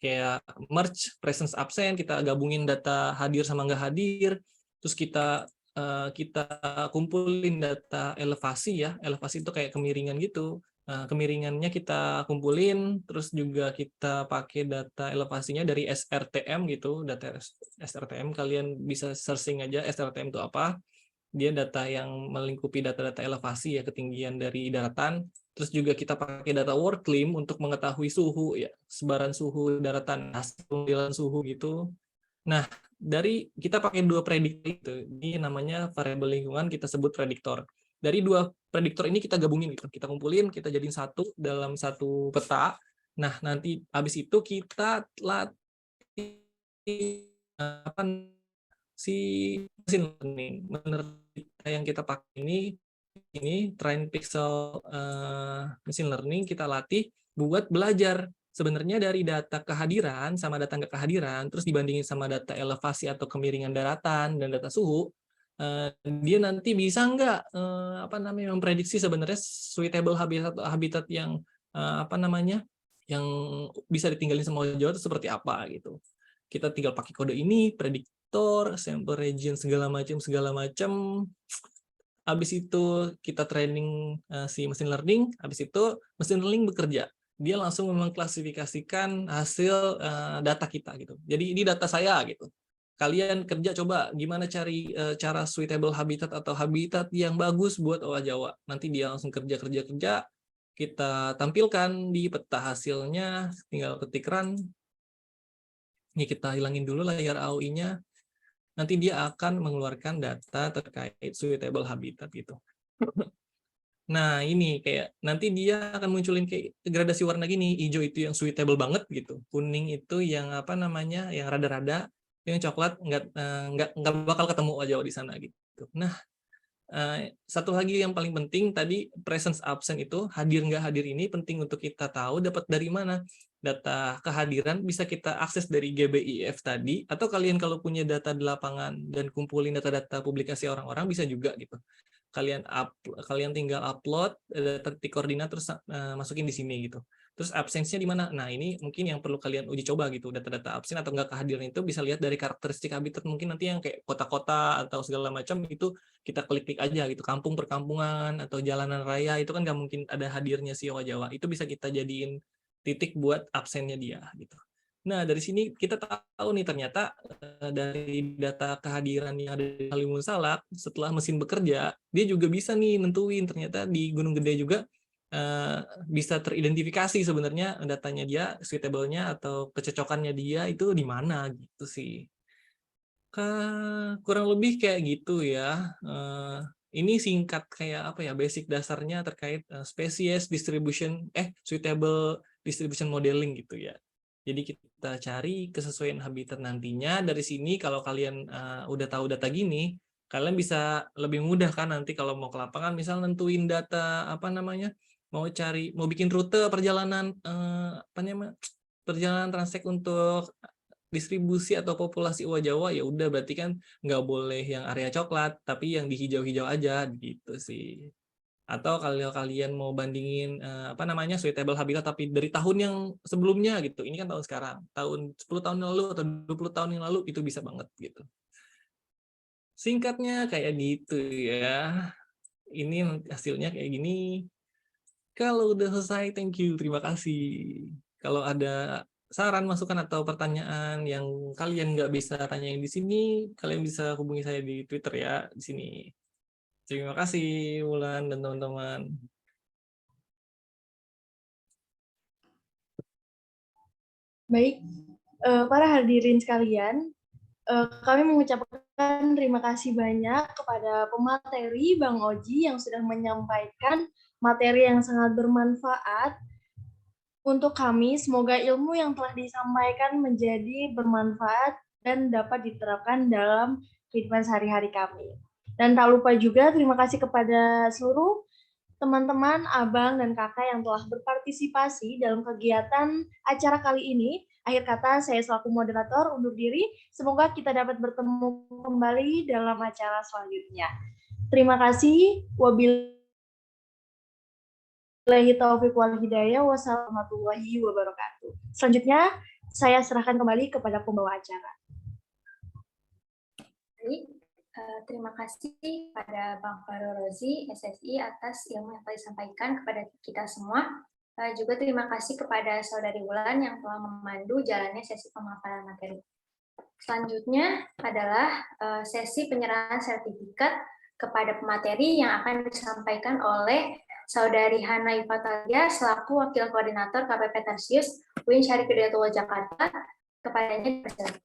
Kayak merge presence absent, kita gabungin data hadir sama nggak hadir. Terus kita kumpulin data elevasi ya, elevasi itu kayak kemiringan gitu. Kemiringannya kita kumpulin, terus juga kita pakai data elevasinya dari SRTM gitu. Data SRTM kalian bisa searching aja SRTM itu apa. Dia data yang melingkupi data-data elevasi ya, ketinggian dari daratan. Terus juga kita pakai data WorldClim untuk mengetahui suhu ya, sebaran suhu daratan, hasil pemilihan suhu gitu. Nah, dari kita pakai 2 prediktor itu, ini namanya variabel lingkungan, kita sebut prediktor. Dari 2 prediktor ini kita gabungin gitu, kita kumpulin, kita jadiin satu dalam satu peta. Nah, nanti habis itu kita latih si machine learning. Menurut yang kita pakai ini train pixel machine learning kita latih buat belajar sebenarnya dari data kehadiran sama data nggak kehadiran, terus dibandingin sama data elevasi atau kemiringan daratan dan data suhu, dia nanti bisa nggak memprediksi sebenarnya suitable habitat yang yang bisa ditinggalin sama Jawa itu seperti apa gitu. Kita tinggal pakai kode ini, prediktor, sample region segala macam. Habis itu kita training si machine learning, habis itu machine learning bekerja. Dia langsung mengklasifikasikan hasil data kita gitu. Jadi ini data saya gitu. Kalian kerja coba gimana cari cara suitable habitat atau habitat yang bagus buat owa Jawa. Nanti dia langsung kerja. Kita tampilkan di peta hasilnya, tinggal ketik run. Ini kita hilangin dulu layar AOI-nya. Nanti dia akan mengeluarkan data terkait suitable habitat gitu. Nah, ini kayak nanti dia akan munculin kayak gradasi warna gini. Hijau itu yang suitable banget gitu. Kuning itu yang yang rada-rada. Yang coklat nggak bakal ketemu aja di sana gitu. Nah, satu lagi yang paling penting tadi presence absent itu hadir nggak hadir ini penting untuk kita tahu dapat dari mana. Data kehadiran bisa kita akses dari GBIF tadi, atau kalian kalau punya data di lapangan dan kumpulin data-data publikasi orang-orang bisa juga gitu. Kalian tinggal upload titik koordinat terus masukin di sini gitu. Terus absensinya di mana? Nah, ini mungkin yang perlu kalian uji coba gitu. Data-data absen atau enggak kehadiran itu bisa lihat dari karakteristik habitat, mungkin nanti yang kayak kota-kota atau segala macam itu kita klik-klik aja gitu. Kampung perkampungan atau jalanan raya itu kan nggak mungkin ada hadirnya si owa Jawa. Itu bisa kita jadiin titik buat absennya dia gitu. Nah, dari sini kita tahu nih ternyata dari data kehadiran yang ada di Halimun Salak, setelah mesin bekerja, dia juga bisa nih nentuin ternyata di Gunung Gede juga bisa teridentifikasi sebenarnya datanya dia, suitable-nya atau kecocokannya dia itu di mana gitu sih. Kurang lebih kayak gitu ya. Ini singkat kayak apa ya, basic dasarnya terkait spesies distribution, suitable distribution modeling gitu ya. Jadi kita cari kesesuaian habitat nantinya. Dari sini kalau kalian udah tahu data gini, kalian bisa lebih mudah kan nanti kalau mau ke lapangan, misal nentuin data apa namanya, mau bikin rute perjalanan perjalanan transek untuk distribusi atau populasi Owa Jawa, ya udah berarti kan nggak boleh yang area coklat, tapi yang di hijau-hijau aja gitu sih. Atau kalau kalian mau bandingin apa namanya suitable habitat tapi dari tahun yang sebelumnya gitu, ini kan tahun sekarang, tahun 10 tahun yang lalu atau 20 tahun yang lalu, itu bisa banget gitu. Singkatnya kayak gitu ya. Ini hasilnya kayak gini. Kalau udah selesai, thank you, terima kasih. Kalau ada saran, masukan, atau pertanyaan yang kalian nggak bisa tanyain di sini, kalian bisa hubungi saya di Twitter ya, di sini. Terima kasih, Wulan dan teman-teman. Baik, para hadirin sekalian, kami mengucapkan terima kasih banyak kepada pemateri Bang Oji yang sudah menyampaikan materi yang sangat bermanfaat untuk kami. Semoga ilmu yang telah disampaikan menjadi bermanfaat dan dapat diterapkan dalam kehidupan sehari-hari kami. Dan tak lupa juga terima kasih kepada seluruh teman-teman, abang, dan kakak yang telah berpartisipasi dalam kegiatan acara kali ini. Akhir kata, saya selaku moderator undur diri. Semoga kita dapat bertemu kembali dalam acara selanjutnya. Terima kasih. Wabillahi taufiq wal hidayah. Wassalamualaikum warahmatullahi wabarakatuh. Selanjutnya, saya serahkan kembali kepada pembawa acara. Baik, terima kasih pada Bang Fahru Rozi, SSI, atas ilmu yang telah disampaikan kepada kita semua. Juga terima kasih kepada Saudari Wulan yang telah memandu jalannya sesi pemaparan materi. Selanjutnya adalah sesi penyerahan sertifikat kepada pemateri yang akan disampaikan oleh Saudari Hana Ifatalia selaku Wakil Koordinator KPP Tarsius UIN Syarif Hidayatullah Jakarta. Kepadanya dipersilakan.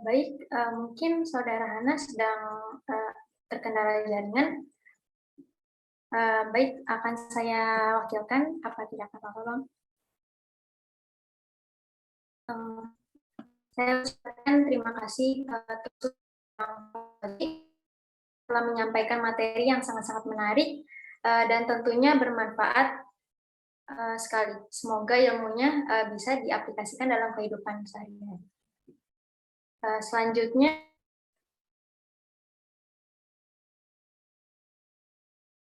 Baik, mungkin Saudara Hana sedang terkendala jaringan. Baik, akan saya wakilkan. Apa tidak apa-apa, Bang? Saya ucapkan terima kasih untuk telah menyampaikan materi yang sangat-sangat menarik dan tentunya bermanfaat sekali. Semoga ilmunya bisa diaplikasikan dalam kehidupan sehari-hari. Selanjutnya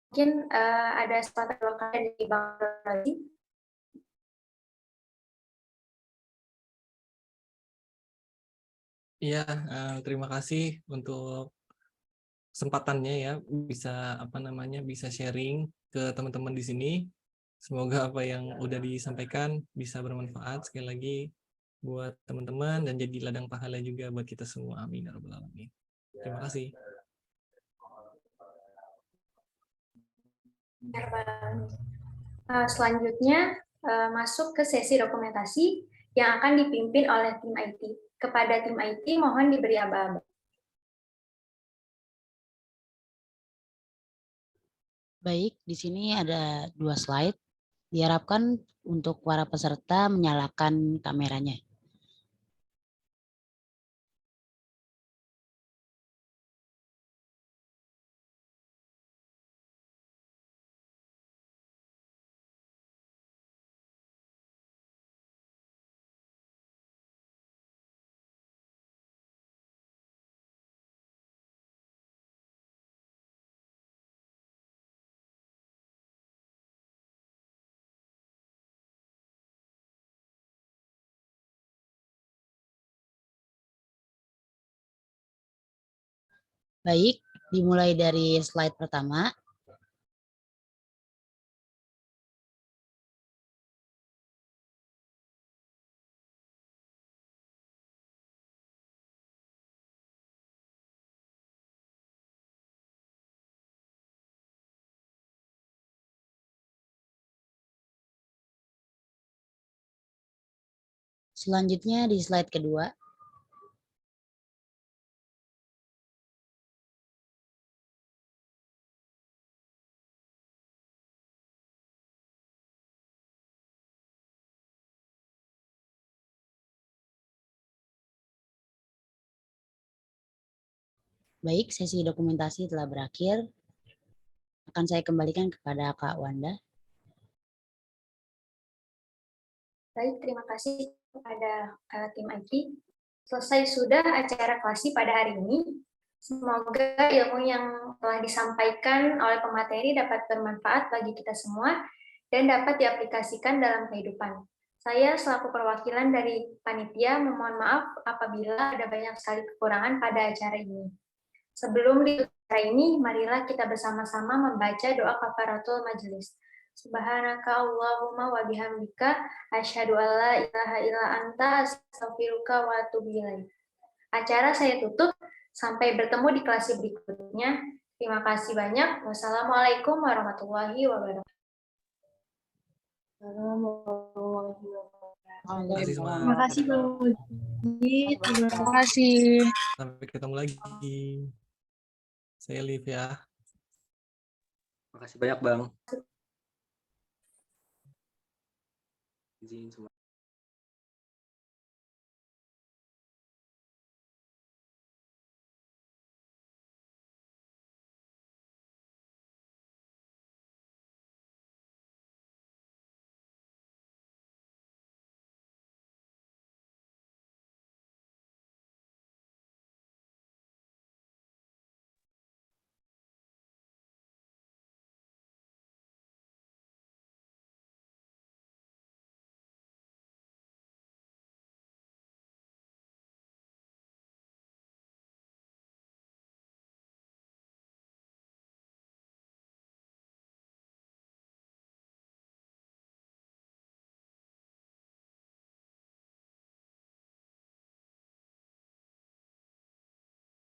mungkin ada sepatah dua kali dari Bang Rozi. Iya, terima kasih untuk kesempatannya ya, bisa bisa sharing ke teman-teman di sini. Semoga apa yang udah disampaikan bisa bermanfaat sekali lagi buat teman-teman dan jadi ladang pahala juga buat kita semua. Amin ya rabbal alamin. Terima kasih. Selanjutnya masuk ke sesi dokumentasi yang akan dipimpin oleh tim IT. Kepada tim IT mohon diberi aba-aba. Baik, di sini ada 2 slide. Diharapkan untuk para peserta menyalakan kameranya. Baik, dimulai dari slide pertama. Selanjutnya di slide kedua. Baik, sesi dokumentasi telah berakhir. Akan saya kembalikan kepada Kak Wanda. Baik, terima kasih kepada tim IT. Selesai sudah acara klasi pada hari ini. Semoga ilmu yang telah disampaikan oleh pemateri dapat bermanfaat bagi kita semua dan dapat diaplikasikan dalam kehidupan. Saya selaku perwakilan dari panitia memohon maaf apabila ada banyak sekali kekurangan pada acara ini. Sebelum di acara ini, marilah kita bersama-sama membaca doa kafaratul majelis. Subhanaka Allahumma wa bihamdika asyhadu an la ilaha illa anta astaghfiruka wa atubu ilaik. Acara saya tutup. Sampai bertemu di kelas berikutnya. Terima kasih banyak. Wassalamualaikum warahmatullahi wabarakatuh. Terima kasih Bang Uji. Terima kasih. Sampai ketemu lagi. Saya Liv ya. Makasih banyak Bang. Izin semua.